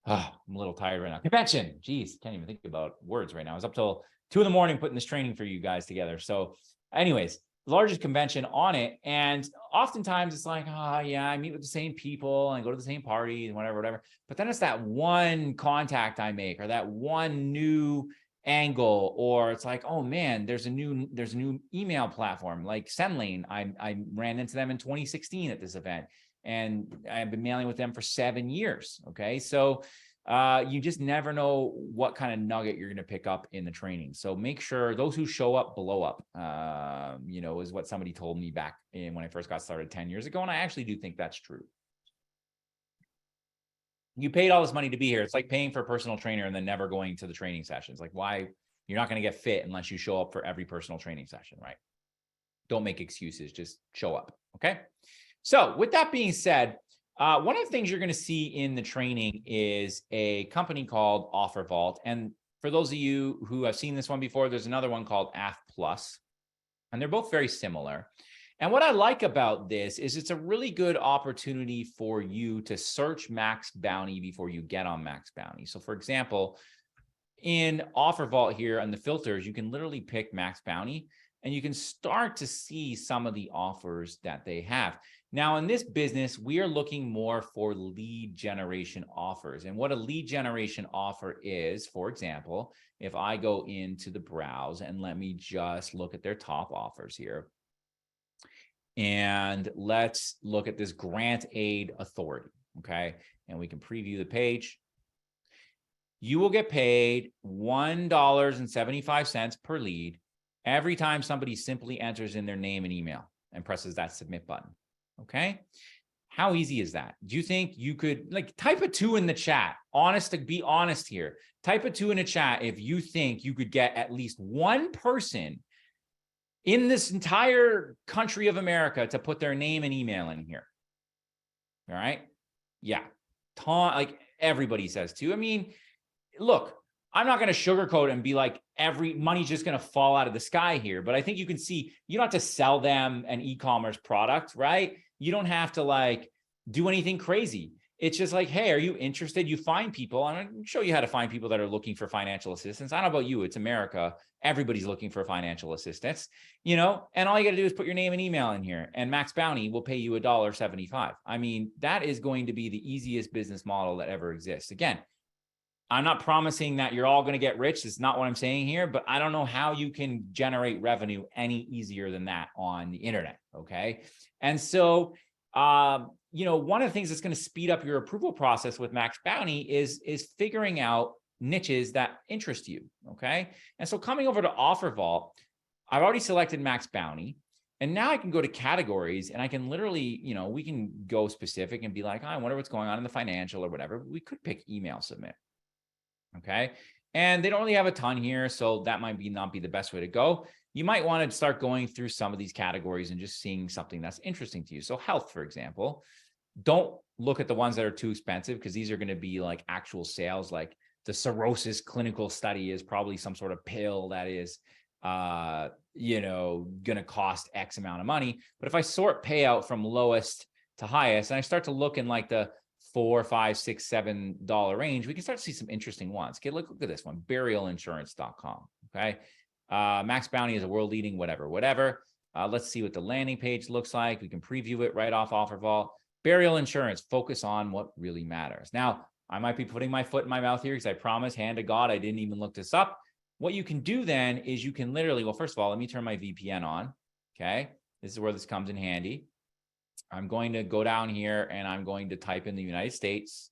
I'm a little tired right now. Convention. Jeez, can't even think about words right now. I was up till 2 a.m. putting this training for you guys together. So anyways, largest convention on it. And oftentimes it's like, oh yeah, I meet with the same people and go to the same party and whatever. But then it's that one contact I make or that one new angle, or it's like, oh man, there's a new email platform like SendLane. I ran into them in 2016 at this event. And I've been mailing with them for 7 years. Okay. So you just never know what kind of nugget you're going to pick up in the training. So make sure those who show up blow up, you know, is what somebody told me back when I first got started 10 years ago. And I actually do think that's true. You paid all this money to be here. It's like paying for a personal trainer and then never going to the training sessions. Like, why? You're not going to get fit unless you show up for every personal training session, right? Don't make excuses, just show up. Okay. So with that being said, one of the things you're going to see in the training is a company called OfferVault. And for those of you who have seen this one before, there's another one called AF Plus, and they're both very similar. And what I like about this is it's a really good opportunity for you to search Max Bounty before you get on Max Bounty. So for example, in OfferVault here on the filters, you can literally pick Max Bounty and you can start to see some of the offers that they have. Now, in this business, we are looking more for lead generation offers. And what a lead generation offer is, for example, if I go into the browse and let me just look at their top offers here. And let's look at this Grant Aid Authority, okay? And we can preview the page. You will get paid $1.75 per lead every time somebody simply enters in their name and email and presses that submit button. Okay. How easy is that? Do you think you could, like, type a 2 in the chat? Be honest here. Type a 2 in the chat if you think you could get at least one person in this entire country of America to put their name and email in here. All right. Yeah. Like everybody says too. I mean, look, I'm not going to sugarcoat and be like, every money's just going to fall out of the sky here. But I think you can see, you don't have to sell them an e-commerce product, right? You don't have to like do anything crazy. It's just like, hey, are you interested? You find people. I'm going to show you how to find people that are looking for financial assistance. I don't know about you. It's America. Everybody's looking for financial assistance, and all you got to do is put your name and email in here, and Max Bounty will pay you $1.75. I mean, that is going to be the easiest business model that ever exists. Again, I'm not promising that you're all going to get rich. That's not what I'm saying here, but I don't know how you can generate revenue any easier than that on the internet. Okay. And so, one of the things that's going to speed up your approval process with Max Bounty is figuring out niches that interest you. Okay. And so coming over to OfferVault, I've already selected Max Bounty. And now I can go to categories and I can literally, we can go specific and be like, I wonder what's going on in the financial or whatever. We could pick email submit. Okay. And they don't really have a ton here, so that might not be the best way to go. You might want to start going through some of these categories and just seeing something that's interesting to you. So health, for example, don't look at the ones that are too expensive, because these are going to be like actual sales. Like the cirrhosis clinical study is probably some sort of pill that is, going to cost X amount of money. But if I sort payout from lowest to highest, and I start to look in like the $4, $5, $6, $7 range, we can start to see some interesting ones. Okay, look at this one, burialinsurance.com. Okay. Max Bounty is a world leading whatever. Let's see what the landing page looks like. We can preview it right off OfferVault. Burial insurance, focus on what really matters. Now, I might be putting my foot in my mouth here, because I promise, hand to God, I didn't even look this up. What you can do then is you can literally, well, first of all, let me turn my VPN on. Okay. This is where this comes in handy. I'm going to go down here and I'm going to type in the United States.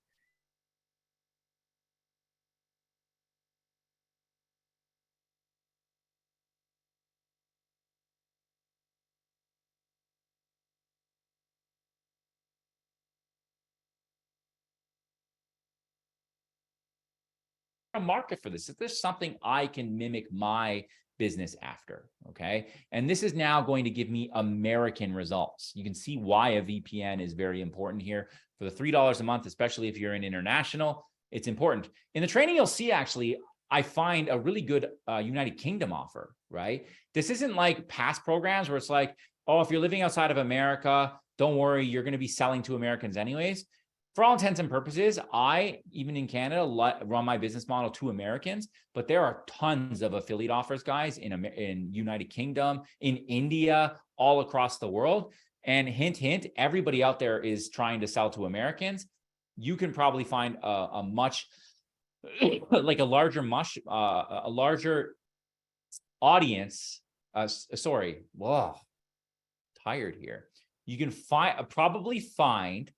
A market for this. If there's something I can mimic my business after, okay? And this is now going to give me American results. You can see why a VPN is very important here. For the $3 a month, especially if you're in international, it's important. In the training, you'll see actually, I find a really good United Kingdom offer, right? This isn't like past programs where it's like, oh, if you're living outside of America, don't worry, you're going to be selling to Americans anyways. For all intents and purposes, I, even in Canada, run my business model to Americans, but there are tons of affiliate offers, guys, in United Kingdom, in India, all across the world. And hint, hint, everybody out there is trying to sell to Americans. You can probably find a much, like a larger audience. Whoa, tired here. You can probably find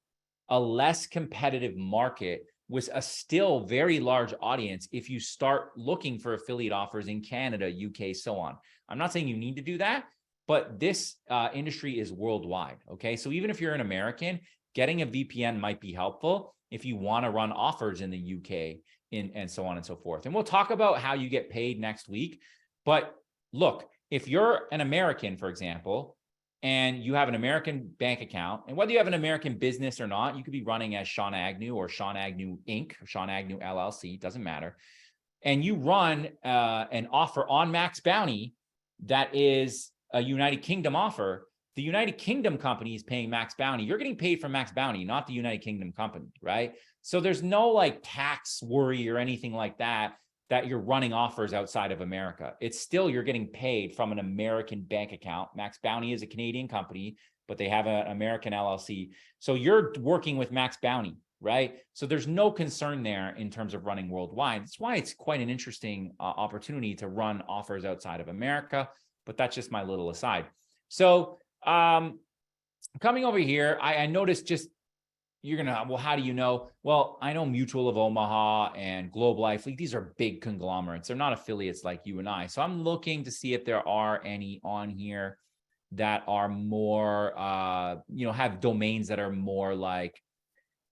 a less competitive market with a still very large audience if you start looking for affiliate offers in Canada, UK, so on. I'm not saying you need to do that, but this industry is worldwide, okay? So even if you're an American, getting a VPN might be helpful if you want to run offers in the UK and so on and so forth. And we'll talk about how you get paid next week. But look, if you're an American, for example, and you have an American bank account, and whether you have an American business or not, you could be running as Sean Agnew or Sean Agnew Inc. or Sean Agnew LLC, doesn't matter. And you run an offer on Max Bounty that is a United Kingdom offer. The United Kingdom company is paying Max Bounty. You're getting paid from Max Bounty, not the United Kingdom company, right? So there's no like tax worry or anything like that you're running offers outside of America. It's still, you're getting paid from an American bank account. Max Bounty is a Canadian company, but they have an American LLC. So you're working with Max Bounty, right? So there's no concern there in terms of running worldwide. That's why it's quite an interesting opportunity to run offers outside of America, but that's just my little aside. So coming over here, I noticed just, you're going to, well, how do you know? Well, I know Mutual of Omaha and Globe Life. These are big conglomerates. They're not affiliates like you and I. So I'm looking to see if there are any on here that are more, have domains that are more like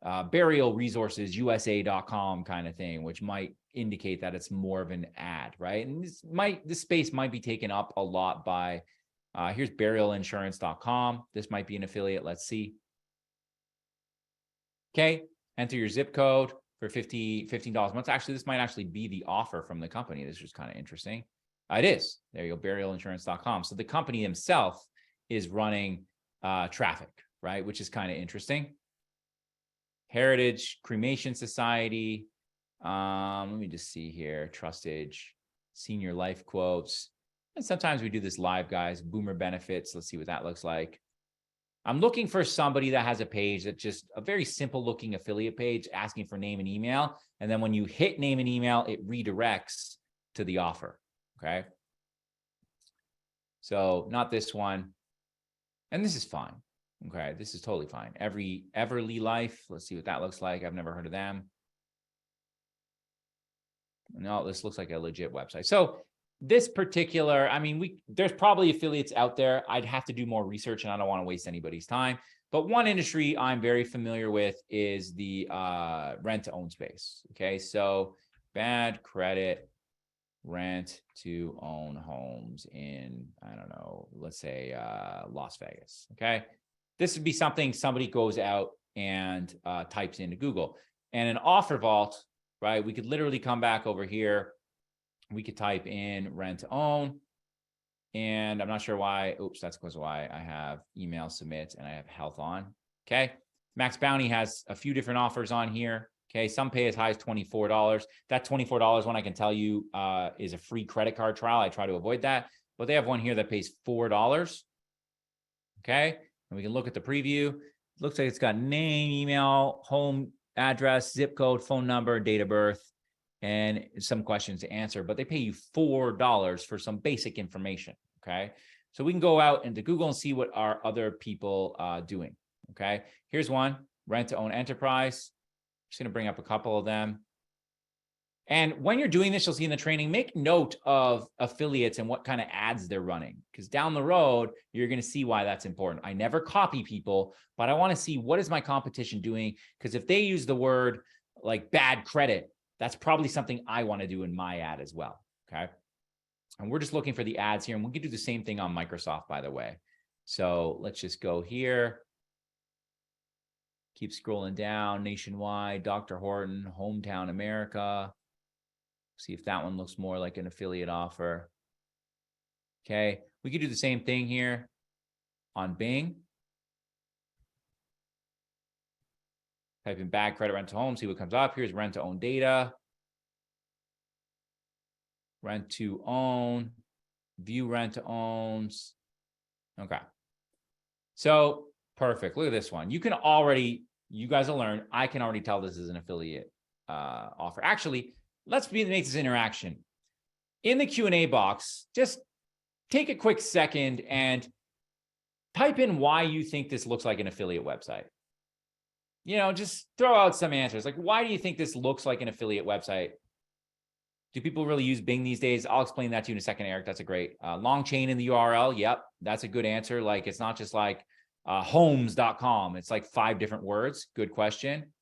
burialresourcesusa.com kind of thing, which might indicate that it's more of an ad, right? And this space might be taken up a lot by, here's burialinsurance.com. This might be an affiliate. Let's see. Okay, enter your zip code for $15 a month. Actually, this might actually be the offer from the company. This is kind of interesting. It is. There you go, burialinsurance.com. So the company himself is running traffic, right? Which is kind of interesting. Heritage Cremation Society. Let me just see here. Trustage, Senior Life Quotes. And sometimes we do this live, guys. Boomer Benefits. Let's see what that looks like. I'm looking for somebody that has a page that's just a very simple looking affiliate page asking for name and email. And then when you hit name and email, it redirects to the offer. Okay. So not this one. And this is fine. Okay. This is totally fine. Everly Life. Let's see what that looks like. I've never heard of them. No, this looks like a legit website. So this particular, I mean, there's probably affiliates out there. I'd have to do more research and I don't want to waste anybody's time. But one industry I'm very familiar with is the rent to own space. Okay. So bad credit rent to own homes in, I don't know, let's say Las Vegas. Okay. This would be something somebody goes out and types into Google. And an offer vault, right? We could literally come back over here. We could type in rent to own. And I'm not sure why. Oops, that's because why I have email submit and I have health on. Okay. Max Bounty has a few different offers on here. Okay. Some pay as high as $24. That $24 one I can tell you is a free credit card trial. I try to avoid that, but they have one here that pays $4. Okay. And we can look at the preview. It looks like it's got name, email, home address, zip code, phone number, date of birth, and some questions to answer, but they pay you $4 for some basic information. Okay. So we can go out into Google and see what are other people doing. Okay. Here's one, rent to own enterprise. Just going to bring up a couple of them. And when you're doing this, you'll see in the training, make note of affiliates and what kind of ads they're running. Because down the road, you're going to see why that's important. I never copy people, but I want to see what is my competition doing? Because if they use the word like bad credit, that's probably something I want to do in my ad as well. Okay. And we're just looking for the ads here. And we can do the same thing on Microsoft, by the way. So let's just go here. Keep scrolling down. Nationwide, Dr. Horton, Hometown America. See if that one looks more like an affiliate offer. Okay. We could do the same thing here on Bing. Type in bad credit rent to home, see what comes up. Here's rent to own data. Rent to own, view rent to owns. Okay. So perfect. Look at this one. You can already, you guys will learn, I can already tell this is an affiliate offer. Actually, let's make this interaction. In the Q&A box, just take a quick second and type in why you think this looks like an affiliate website. You know, just throw out some answers. Like, why do you think this looks like an affiliate website? Do people really use Bing these days? I'll explain that to you in a second, Eric. That's a great long chain in the URL. Yep, that's a good answer. Like, it's not just like homes.com. It's like 5 different words. Good question.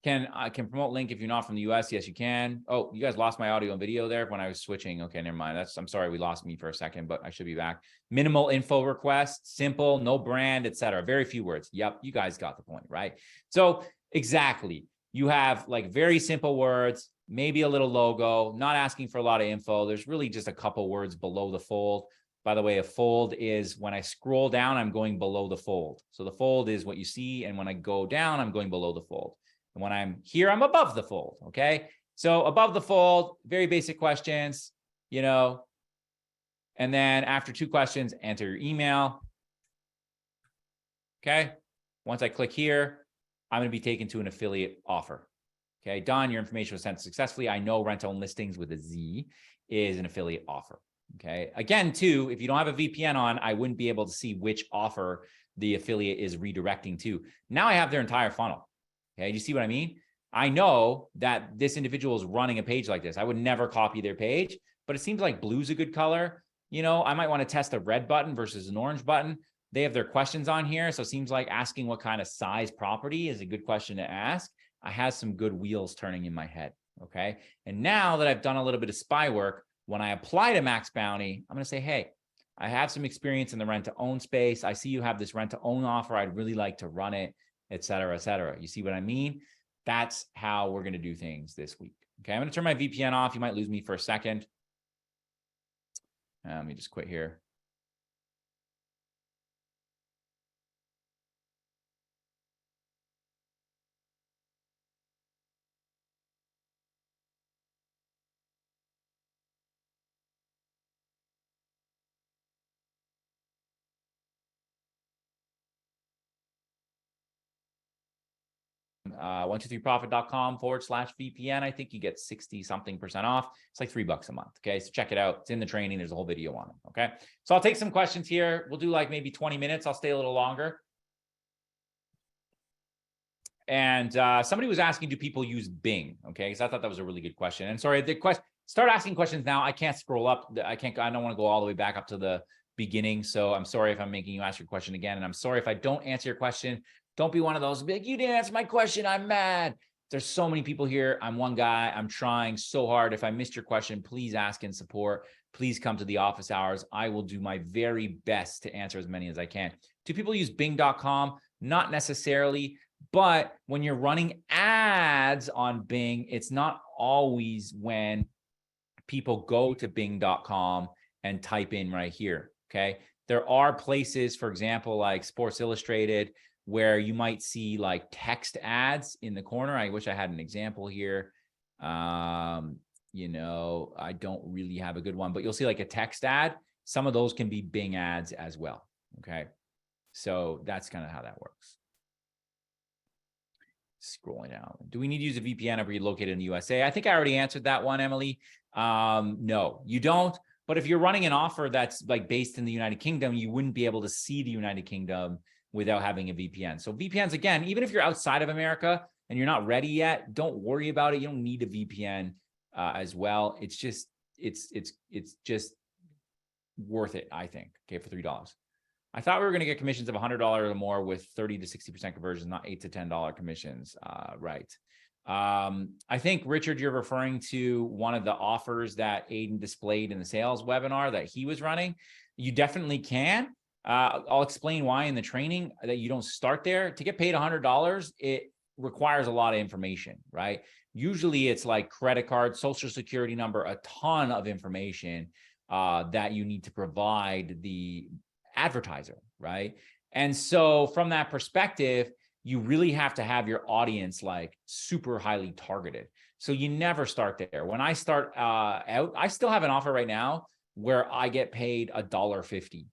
Can promote link if you're not from the US? Yes, you can. Oh, you guys lost my audio and video there when I was switching. Okay, never mind. I'm sorry, we lost me for a second, but I should be back. Minimal info request, simple, no brand, etc. Very few words. Yep, you guys got the point, right? So exactly, you have like very simple words, maybe a little logo, not asking for a lot of info. There's really just a couple words below the fold. By the way, a fold is when I scroll down, I'm going below the fold. So the fold is what you see, and when I go down, I'm going below the fold. And when I'm here, I'm above the fold. Okay. So above the fold, very basic questions, you know, and then after 2 questions, enter your email. Okay. Once I click here, I'm going to be taken to an affiliate offer. Okay. Don, your information was sent successfully. I know Rent Own Listings with a Z is an affiliate offer. Okay. Again, too, if you don't have a VPN on, I wouldn't be able to see which offer the affiliate is redirecting to. Now I have their entire funnel. Okay, you see what I mean? I know that this individual is running a page like this. I would never copy their page, but it seems like blue's a good color. You know, I might want to test a red button versus an orange button. They have their questions on here. So it seems like asking what kind of size property is a good question to ask. I have some good wheels turning in my head. Okay. And now that I've done a little bit of spy work, when I apply to Max Bounty, I'm going to say, hey, I have some experience in the rent to own space. I see you have this rent to own offer. I'd really like to run it, et cetera, et cetera. You see what I mean? That's how we're going to do things this week. Okay. I'm going to turn my VPN off. You might lose me for a second. Let me just quit here. 123profit.com/VPN. I think you get 60-something% off. It's like $3 a month. Okay. So check it out. It's in the training. There's a whole video on it. Okay. So I'll take some questions here. We'll do like maybe 20 minutes. I'll stay a little longer. And somebody was asking, do people use Bing? Okay. Because I thought that was a really good question. And sorry, the question, start asking questions now. I can't scroll up. I don't want to go all the way back up to the beginning. So I'm sorry if I'm making you ask your question again. And I'm sorry if I don't answer your question. Don't be one of those big, you didn't answer my question, I'm mad. There's so many people here. I'm one guy. I'm trying so hard. If I missed your question, please ask in support. Please come to the office hours. I will do my very best to answer as many as I can. Do people use Bing.com? Not necessarily, but when you're running ads on Bing, it's not always when people go to Bing.com and type in right here. Okay. There are places, for example, like Sports Illustrated, where you might see like text ads in the corner. I wish I had an example here. You know, I don't really have a good one, but you'll see like a text ad. Some of those can be Bing ads as well. Okay. So that's kind of how that works. Scrolling down. Do we need to use a VPN if we're located in the USA? I think I already answered that one, Emily. No, you don't. But if you're running an offer that's like based in the United Kingdom, you wouldn't be able to see the United Kingdom without having a VPN. So VPNs, again, even if you're outside of America and you're not ready yet, don't worry about it. You don't need a VPN as well. It's just worth it, I think. Okay, for $3. I thought we were going to get commissions of $100 or more with 30 to 60% conversions, not $8 to $10 commissions. Right. I think, Richard, you're referring to one of the offers that Aiden displayed in the sales webinar that he was running. You definitely can. I'll explain why in the training that you don't start there. To get paid $100, it requires a lot of information, right? Usually it's like credit card, social security number, a ton of information that you need to provide the advertiser, right? And so from that perspective, you really have to have your audience like super highly targeted. So you never start there. When I start out, I still have an offer right now where I get paid $1.50.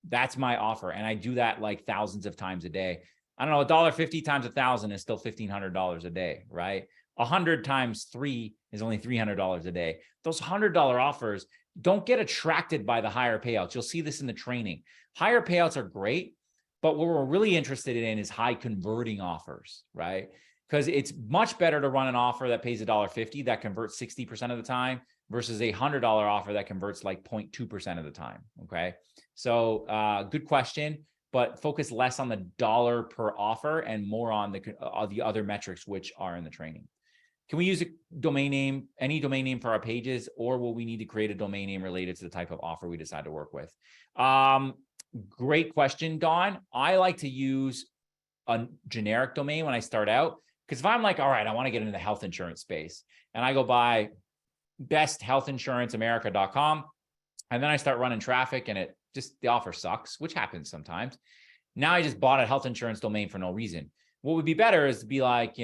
That's my offer. And I do that like thousands of times a day. I don't know, $1.50 times 1,000 is still $1,500 a day, right? 100 times 3 is only $300 a day. Those $100 offers, don't get attracted by the higher payouts. You'll see this in the training. Higher payouts are great, but what we're really interested in is high converting offers, right? Because it's much better to run an offer that pays $1.50 that converts 60% of the time versus a $100 offer that converts like 0.2% of the time, okay? So good question, but focus less on the dollar per offer and more on the other metrics which are in the training. Can we use a domain name, any domain name for our pages, or will we need to create a domain name related to the type of offer we decide to work with? Great question, Dawn. I like to use a generic domain when I start out, because if I'm like, all right, I want to get into the health insurance space, and I go buy besthealthinsuranceamerica.com, and then I start running traffic and the offer sucks, which happens sometimes. Now I just bought a health insurance domain for no reason. What would be better is to be like,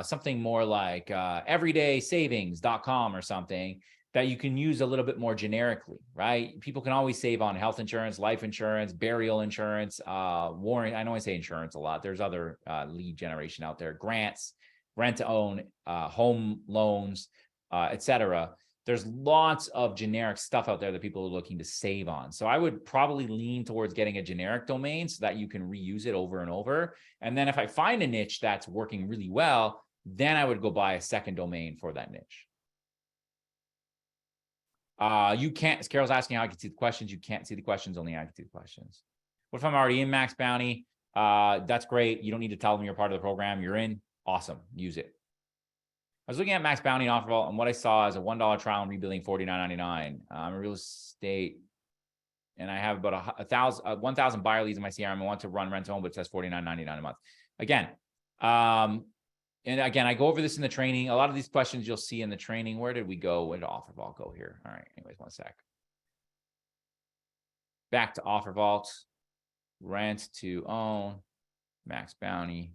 something more like everydaysavings.com or something that you can use a little bit more generically, right? People can always save on health insurance, life insurance, burial insurance, warrant. I know I say insurance a lot. There's other lead generation out there, grants, rent to own, home loans, etc. There's lots of generic stuff out there that people are looking to save on. So I would probably lean towards getting a generic domain so that you can reuse it over and over. And then if I find a niche that's working really well, then I would go buy a second domain for that niche. You can't, Carol's asking how I can see the questions. You can't see the questions, only I can see the questions. What if I'm already in Max Bounty? That's great. You don't need to tell them you're part of the program. You're in. Awesome. Use it. I was looking at Max Bounty and OfferVault, and what I saw is a $1 trial and rebilling $49.99. I'm a real estate, and I have about 1,000 buyer leads in my CRM. I want to run rent to own, but it says $49.99 a month. Again, I go over this in the training. A lot of these questions you'll see in the training. Where did we go? Where did OfferVault go here? All right. Anyways, one sec. Back to OfferVault, rent to own, Max Bounty.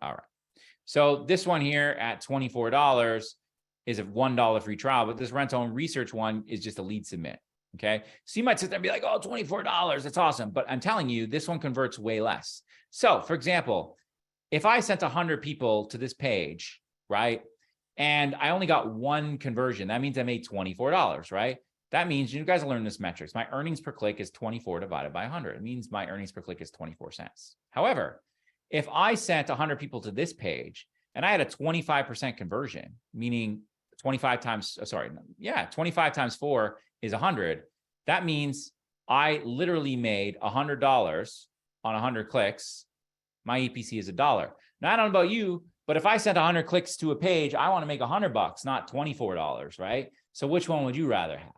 All right. So this one here at $24 is a $1 free trial, but this rent to own research one is just a lead submit. Okay. So you might sit there and be like, oh, $24. That's awesome. But I'm telling you, this one converts way less. So for example, if I sent 100 people to this page, right? And I only got one conversion, that means I made $24, right? That means you guys learn this metrics. My earnings per click is 24 divided by 100. It means my earnings per click is 24 cents. However, if I sent 100 people to this page and I had a 25% conversion, meaning 25 times 4 is 100. That means I literally made $100 on 100 clicks. My EPC is $1. Now, I don't know about you, but if I sent 100 clicks to a page, I want to make $100, not $24, right? So which one would you rather have?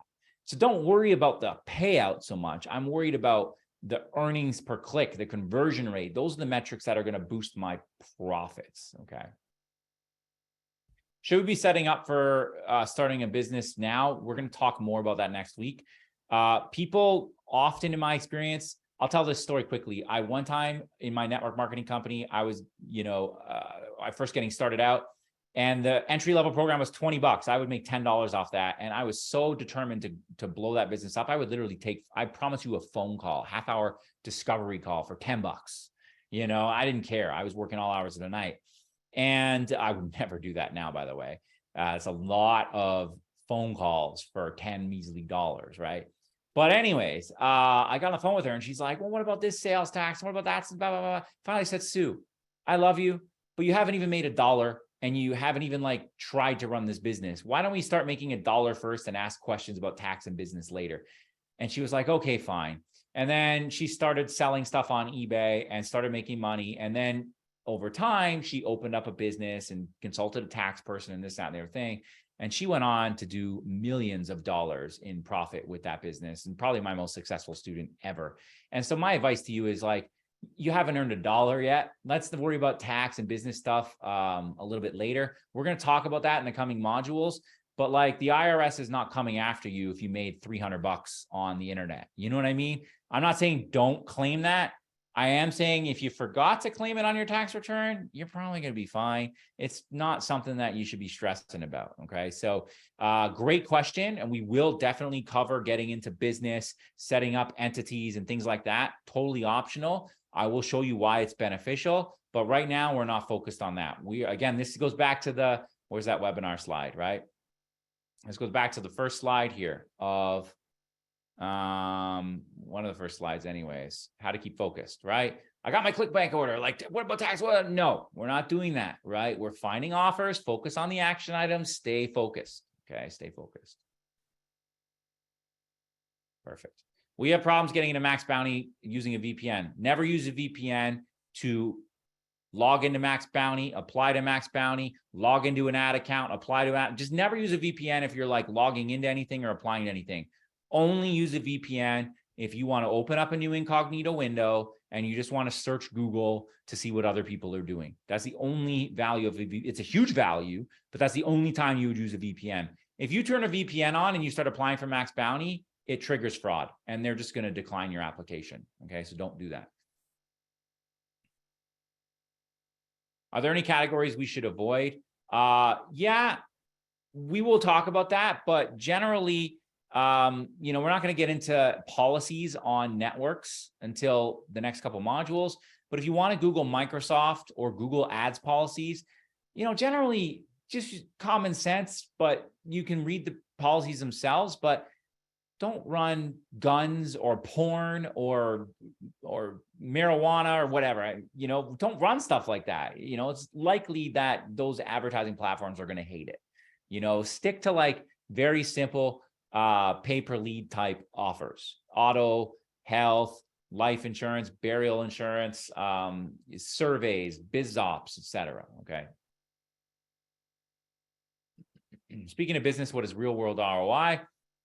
So don't worry about the payout so much. I'm worried about the earnings per click, the conversion rate. Those are the metrics that are going to boost my profits, okay? Should we be setting up for starting a business now? We're going to talk more about that next week. People often, in my experience, I'll tell this story quickly. One time in my network marketing company, I was, I first getting started out, and the entry-level program was $20. I would make $10 off that. And I was so determined to blow that business up. I would literally take, I promise you, a phone call, half-hour discovery call for $10. I didn't care. I was working all hours of the night. And I would never do that now, by the way. It's a lot of phone calls for 10 measly dollars, right? But anyways, I got on the phone with her and she's like, well, what about this sales tax? What about that? Blah, blah, blah. Finally I said, Sue, I love you, but you haven't even made $1 and you haven't even tried to run this business. Why don't we start making $1 first and ask questions about tax and business later? And she was like, okay, fine. And then she started selling stuff on eBay and started making money. And then over time, she opened up a business and consulted a tax person and this, that, and the other thing. And she went on to do millions of dollars in profit with that business, and probably my most successful student ever. And so my advice to you is you haven't earned $1 yet. Let's worry about tax and business stuff a little bit later. We're going to talk about that in the coming modules. But the IRS is not coming after you if you made $300 on the internet. You know what I mean? I'm not saying don't claim that. I am saying if you forgot to claim it on your tax return, you're probably going to be fine. It's not something that you should be stressing about. Okay. So great question. And we will definitely cover getting into business, setting up entities and things like that. Totally optional. I will show you why it's beneficial. But right now we're not focused on that. Again, this goes back to where's that webinar slide, right? This goes back to the first slide here of one of the first slides anyways, how to keep focused, right? I got my ClickBank order. What about tax? Well, no, we're not doing that, right? We're finding offers, focus on the action items, stay focused. Okay, stay focused. Perfect. We have problems getting into Max Bounty using a VPN. Never use a VPN to log into Max Bounty, apply to Max Bounty, log into an ad account, apply to ad. Just never use a VPN if you're logging into anything or applying to anything. Only use a VPN if you want to open up a new incognito window and you just want to search Google to see what other people are doing. That's the only value of it. It's a huge value, but that's the only time you would use a VPN. If you turn a VPN on and you start applying for Max Bounty, it triggers fraud and they're just going to decline your application. Okay, so don't do that. Are there any categories we should avoid? Yeah, we will talk about that, but generally, we're not going to get into policies on networks until the next couple modules. But if you want to Google Microsoft or Google Ads policies, generally just common sense, but you can read the policies themselves, but don't run guns or porn or marijuana or whatever. Don't run stuff like that. It's likely that those advertising platforms are going to hate it. Stick to very simple pay-per-lead type offers, auto, health, life insurance, burial insurance, surveys, biz ops, etc. Okay. Speaking of business, what is real world ROI?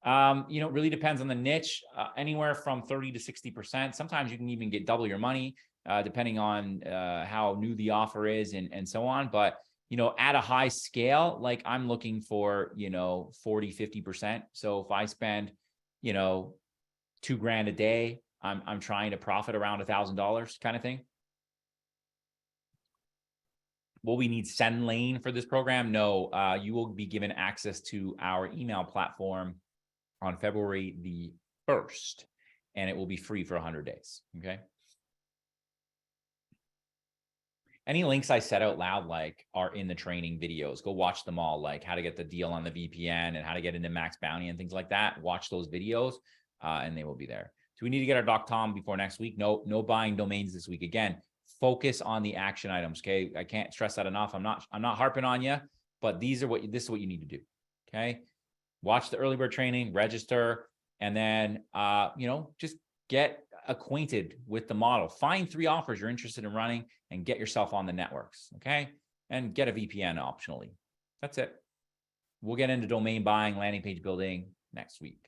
It really depends on the niche, anywhere from 30 to 60%. Sometimes you can even get double your money, depending on how new the offer is and so on. But at a high scale, I'm looking for, 40, 50%. So if I spend, $2,000 a day, I'm trying to profit around $1,000 kind of thing. Will we need SendLane for this program? No, you will be given access to our email platform on February the 1st, and it will be free for 100 days. Okay. Any links I said out loud, like, are in the training videos. Go watch them all, like how to get the deal on the VPN and how to get into Max Bounty and things like that. Watch those videos, and they will be there. Do we need to get our .com before next week? No buying domains this week. Again, focus on the action items. Okay. I can't stress that enough. I'm not harping on you, but this is what you need to do. Okay. Watch the early bird training, register, and then, just get acquainted with the model. Find 3 offers you're interested in running and get yourself on the networks. Okay. And get a VPN optionally. That's it. We'll get into domain buying, landing page building next week.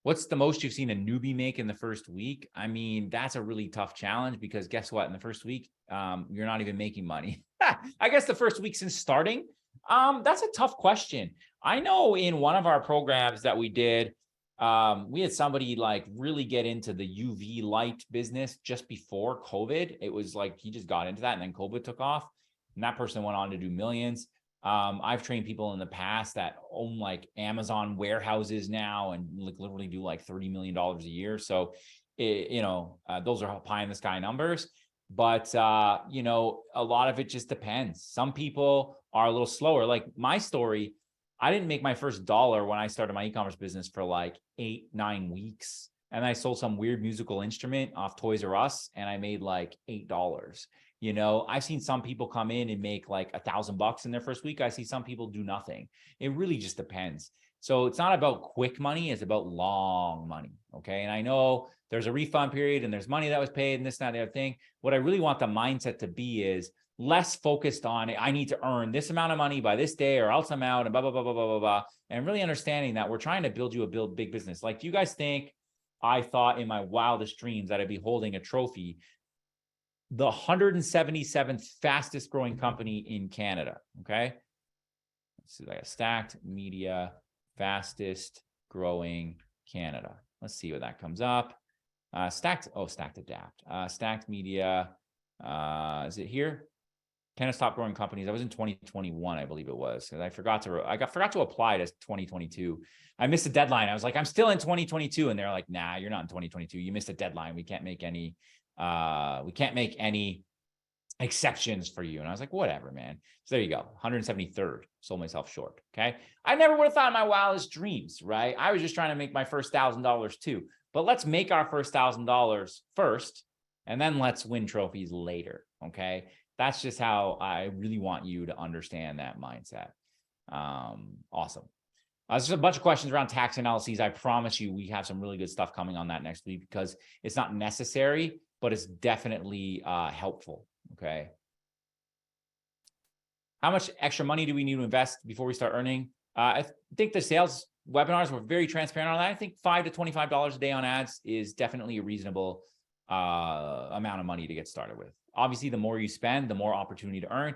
What's the most you've seen a newbie make in the first week? I mean, that's a really tough challenge because guess what? In the first week, you're not even making money. I guess the first week since starting, that's a tough question. I know in one of our programs that we did, we had somebody like really get into the UV light business just before COVID. It was like he just got into that and then COVID took off, and that person went on to do millions. I've trained people in the past that own like Amazon warehouses now and like literally do like $30 million a year. So, those are pie in the sky numbers. But, a lot of it just depends. Some people are a little slower. Like my story, I didn't make my first dollar when I started my e-commerce business for like 8-9 weeks. And I sold some weird musical instrument off Toys R Us and I made like $8. I've seen some people come in and make like $1,000 in their first week. I see some people do nothing. It really just depends. So it's not about quick money, it's about long money. Okay. And I know there's a refund period and there's money that was paid and this, and that, the other thing. What I really want the mindset to be is less focused on I need to earn this amount of money by this day or else I'm out and blah, blah, blah, blah, blah, blah, blah. And really understanding that we're trying to build you a big business. Like, do you guys think I thought in my wildest dreams that I'd be holding a trophy, the 177th fastest growing company in Canada? Okay. Let's see, like a Stacked Media fastest growing Canada. Let's see what that comes up. Stacked Adapt. Stacked Media. Is it here? 10 top growing companies. I was in 2021, I believe it was, because I forgot to apply to 2022. I missed a deadline. I was like, I'm still in 2022, and they're like, nah, you're not in 2022. You missed a deadline. We can't make any exceptions for you. And I was like, whatever, man. So there you go. 173rd. Sold myself short. Okay. I never would have thought in my wildest dreams, right? I was just trying to make my first $1,000 too. But let's make our first $1,000 first, and then let's win trophies later. Okay. That's just how I really want you to understand that mindset. Awesome. There's a bunch of questions around tax analyses. I promise you, we have some really good stuff coming on that next week because it's not necessary, but it's definitely helpful. Okay. How much extra money do we need to invest before we start earning? I think the sales webinars were very transparent on that. I think $5 to $25 a day on ads is definitely a reasonable amount of money to get started with. Obviously, the more you spend, the more opportunity to earn.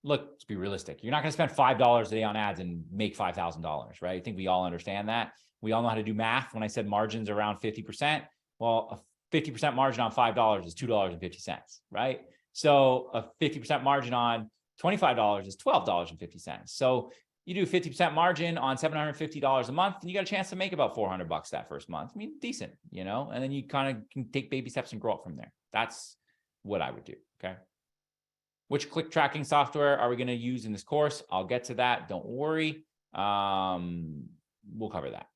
Look, let's be realistic. You're not going to spend $5 a day on ads and make $5,000, right? I think we all understand that. We all know how to do math. When I said margins around 50%, well, a 50% margin on $5 is $2.50, right? So a 50% margin on $25 is $12.50. So you do 50% margin on $750 a month, and you got a chance to make about $400 that first month. I mean, decent, and then you kind of can take baby steps and grow up from there. That's what I would do. Okay. Which click tracking software are we going to use in this course? I'll get to that. Don't worry. We'll cover that.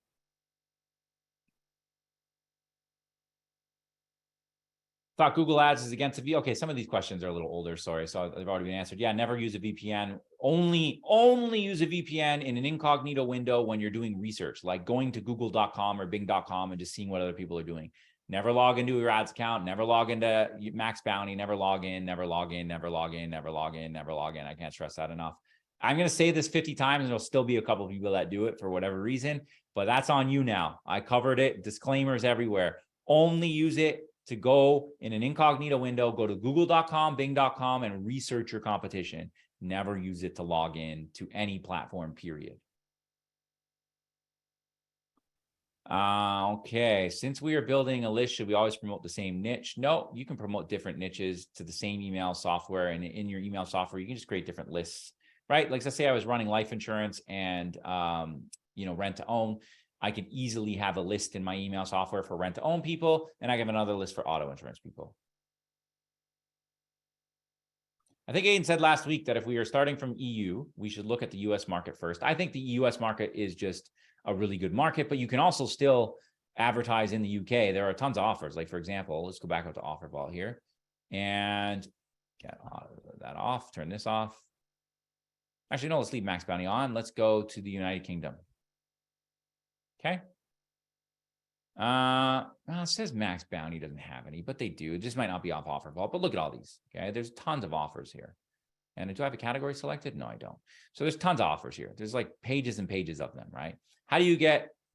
Thought Google Ads is against a VPN. Okay, some of these questions are a little older. Sorry, so they've already been answered. Yeah, never use a VPN. Only use a VPN in an incognito window when you're doing research, like going to google.com or bing.com and just seeing what other people are doing. Never log into your ads account. Never log into Max Bounty. Never log in. Never log in. Never log in. Never log in. Never log in. I can't stress that enough. I'm going to say this 50 times, and there'll still be a couple of people that do it for whatever reason, but that's on you now. I covered it. Disclaimers everywhere. Only use it to go in an incognito window, go to google.com, bing.com, and research your competition. Never use it to log in to any platform, period. Okay. Since we are building a list, should we always promote the same niche? No, you can promote different niches to the same email software. And in your email software, you can just create different lists right? Like let's say I was running life insurance and, rent to own. I could easily have a list in my email software for rent to own people, and I have another list for auto insurance people. I think Aiden said last week that if we are starting from EU, we should look at the US market first. I think the US market is just a really good market, but you can also still advertise in the UK. There are tons of offers. Like for example, let's go back up to OfferVault here and get that off, turn this off. Actually, no, let's leave Max Bounty on. Let's go to the United Kingdom. Okay. It says Max Bounty doesn't have any, but they do. It just might not be off OfferVault, but look at all these. Okay. There's tons of offers here. And do I have a category selected? No, I don't. So there's tons of offers here. There's like pages and pages of them, right? How do you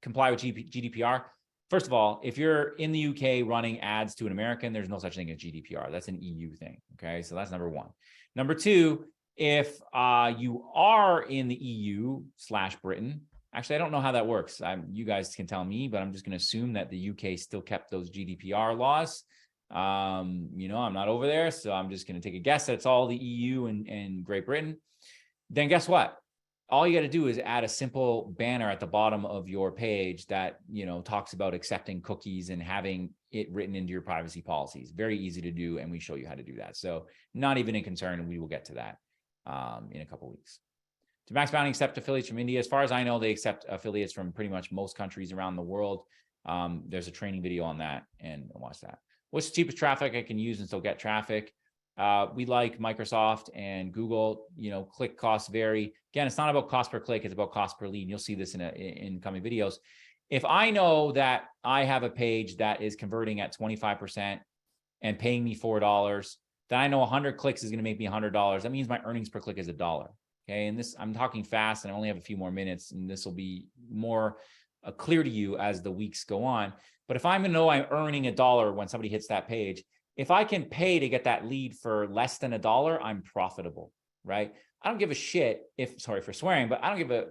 comply with GDPR? First of all, if you're in the UK running ads to an American, there's no such thing as GDPR. That's an EU thing. Okay. So that's number one. Number two, if you are in the EU/Britain, actually, I don't know how that works. You guys can tell me, but I'm just going to assume that the UK still kept those GDPR laws. I'm not over there, so I'm just going to take a guess that it's all the EU and Great Britain. Then guess what? All you got to do is add a simple banner at the bottom of your page that, talks about accepting cookies and having it written into your privacy policies. Very easy to do, and we show you how to do that. So not even a concern, and we will get to that in a couple of weeks. Do Max Bounty accept affiliates from India? As far as I know, they accept affiliates from pretty much most countries around the world. There's a training video on that, and watch that. What's the cheapest traffic I can use and still get traffic? We like Microsoft and Google. Click costs vary. Again, it's not about cost per click; it's about cost per lead. And you'll see this in coming videos. If I know that I have a page that is converting at 25% and paying me $4, then I know 100 clicks is going to make me $100. That means my earnings per click is $1. Okay, and I'm talking fast, and I only have a few more minutes, and this will be more clear to you as the weeks go on. But if I'm going to know I'm earning $1 when somebody hits that page, if I can pay to get that lead for less than $1, I'm profitable, right? I don't give a shit sorry for swearing, but I don't give a,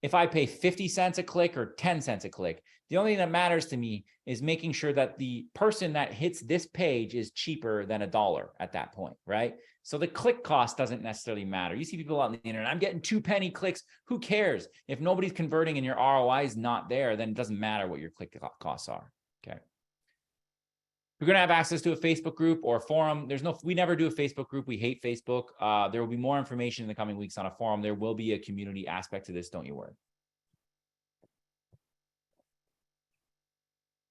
if I pay 50 cents a click or 10 cents a click. The only thing that matters to me is making sure that the person that hits this page is cheaper than $1 at that point, right? So the click cost doesn't necessarily matter. You see people on the internet, I'm getting 2 penny clicks. Who cares? If nobody's converting and your ROI is not there, then it doesn't matter what your click costs are, okay? We're going to have access to a Facebook group or a forum. We never do a Facebook group. We hate Facebook. There will be more information in the coming weeks on a forum. There will be a community aspect to this. Don't you worry.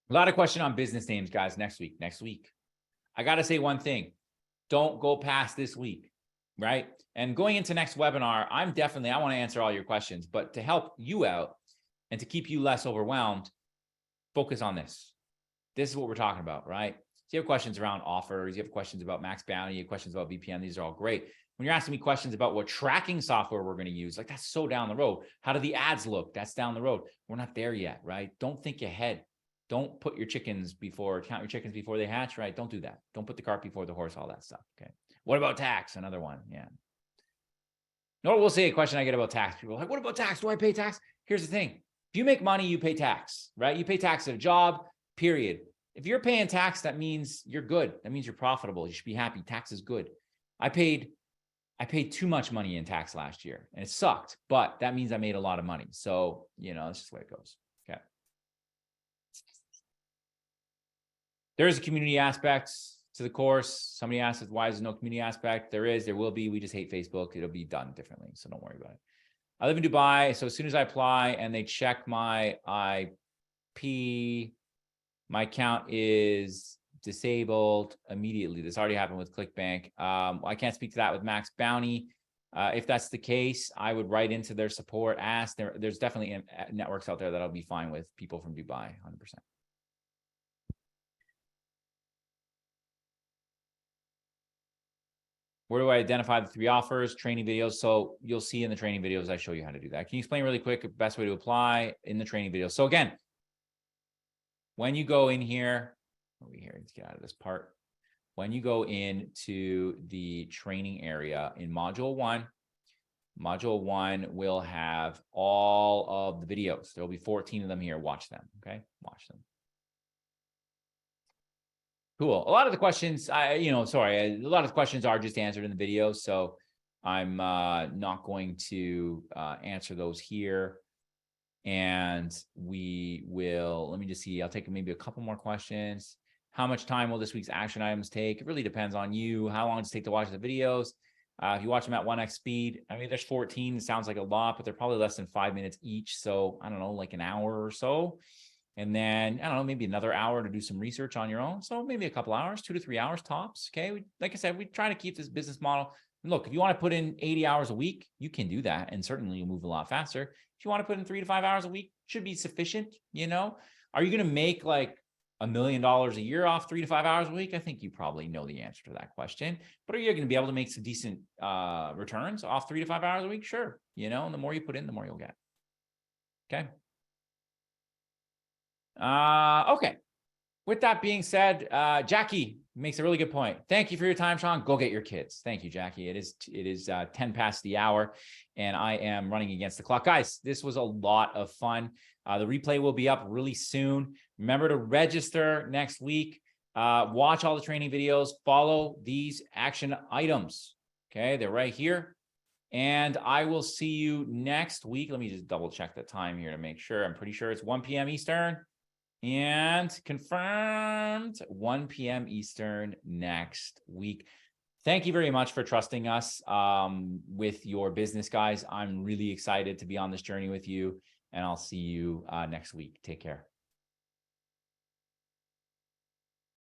A lot of question on business names, guys, next week. I got to say one thing. Don't go past this week, right? And going into next webinar, I want to answer all your questions, but to help you out and to keep you less overwhelmed, focus on this. This is what we're talking about, right? So you have questions around offers, you have questions about Max Bounty, you have questions about VPN. These are all great. When you're asking me questions about what tracking software we're going to use, like that's so down the road. How do the ads look? That's down the road. We're not there yet, right? Don't think ahead. Don't count your chickens before they hatch, right? Don't do that. Don't put the cart before the horse, all that stuff, okay? What about tax? Another one, yeah. Nor will say a question I get about tax. People are like, what about tax? Do I pay tax? Here's the thing. If you make money, you pay tax, right? You pay tax at a job, period. If you're paying tax, that means you're good. That means you're profitable. You should be happy. Tax is good. I paid too much money in tax last year, and it sucked, but that means I made a lot of money. So, that's just the way it goes, okay? There is a community aspect to the course. Somebody asked, why is there no community aspect? There will be. We just hate Facebook. It'll be done differently, so don't worry about it. I live in Dubai, so as soon as I apply and they check my IP, my account is disabled immediately. This already happened with ClickBank. I can't speak to that with Max Bounty. If that's the case, I would write into their support, ask. There's definitely networks out there that'll be fine with people from Dubai, 100%. Where do I identify the 3 offers? Training videos. So you'll see in the training videos, I show you how to do that. Can you explain really quick the best way to apply in the training video? So again, when you go in here, let's get out of this part. When you go into the training area in module 1 will have all of the videos. There'll be 14 of them here. Watch them, okay? Watch them. Cool. A lot of the questions, a lot of the questions are just answered in the video. So I'm not going to answer those here. And we will, let me just see, I'll take maybe a couple more questions. How much time will this week's action items take? It really depends on you. How long does it take to watch the videos? If you watch them at 1x speed, I mean, there's 14, it sounds like a lot, but they're probably less than 5 minutes each. So I don't know, like an hour or so. And then, I don't know, maybe another hour to do some research on your own. So maybe a couple hours, 2 to 3 hours tops. Okay. Like I said, we try to keep this business model. Look, if you want to put in 80 hours a week, you can do that. And certainly you'll move a lot faster. If you want to put in 3 to 5 hours a week, should be sufficient. Are you going to make like $1 million a year off 3 to 5 hours a week? I think you probably know the answer to that question, but are you going to be able to make some decent returns off 3 to 5 hours a week? Sure. And the more you put in, the more you'll get. Okay. Okay. With that being said, Jackie makes a really good point. Thank you for your time, Sean. Go get your kids. Thank you, Jackie. It is 10 past the hour, and I am running against the clock. Guys, this was a lot of fun. The replay will be up really soon. Remember to register next week. Watch all the training videos. Follow these action items. Okay, they're right here. And I will see you next week. Let me just double check the time here to make sure. I'm pretty sure it's 1 p.m. Eastern. And confirmed 1 p.m. Eastern next week. Thank you very much for trusting us with your business, guys. I'm really excited to be on this journey with you, and I'll see you next week. Take care.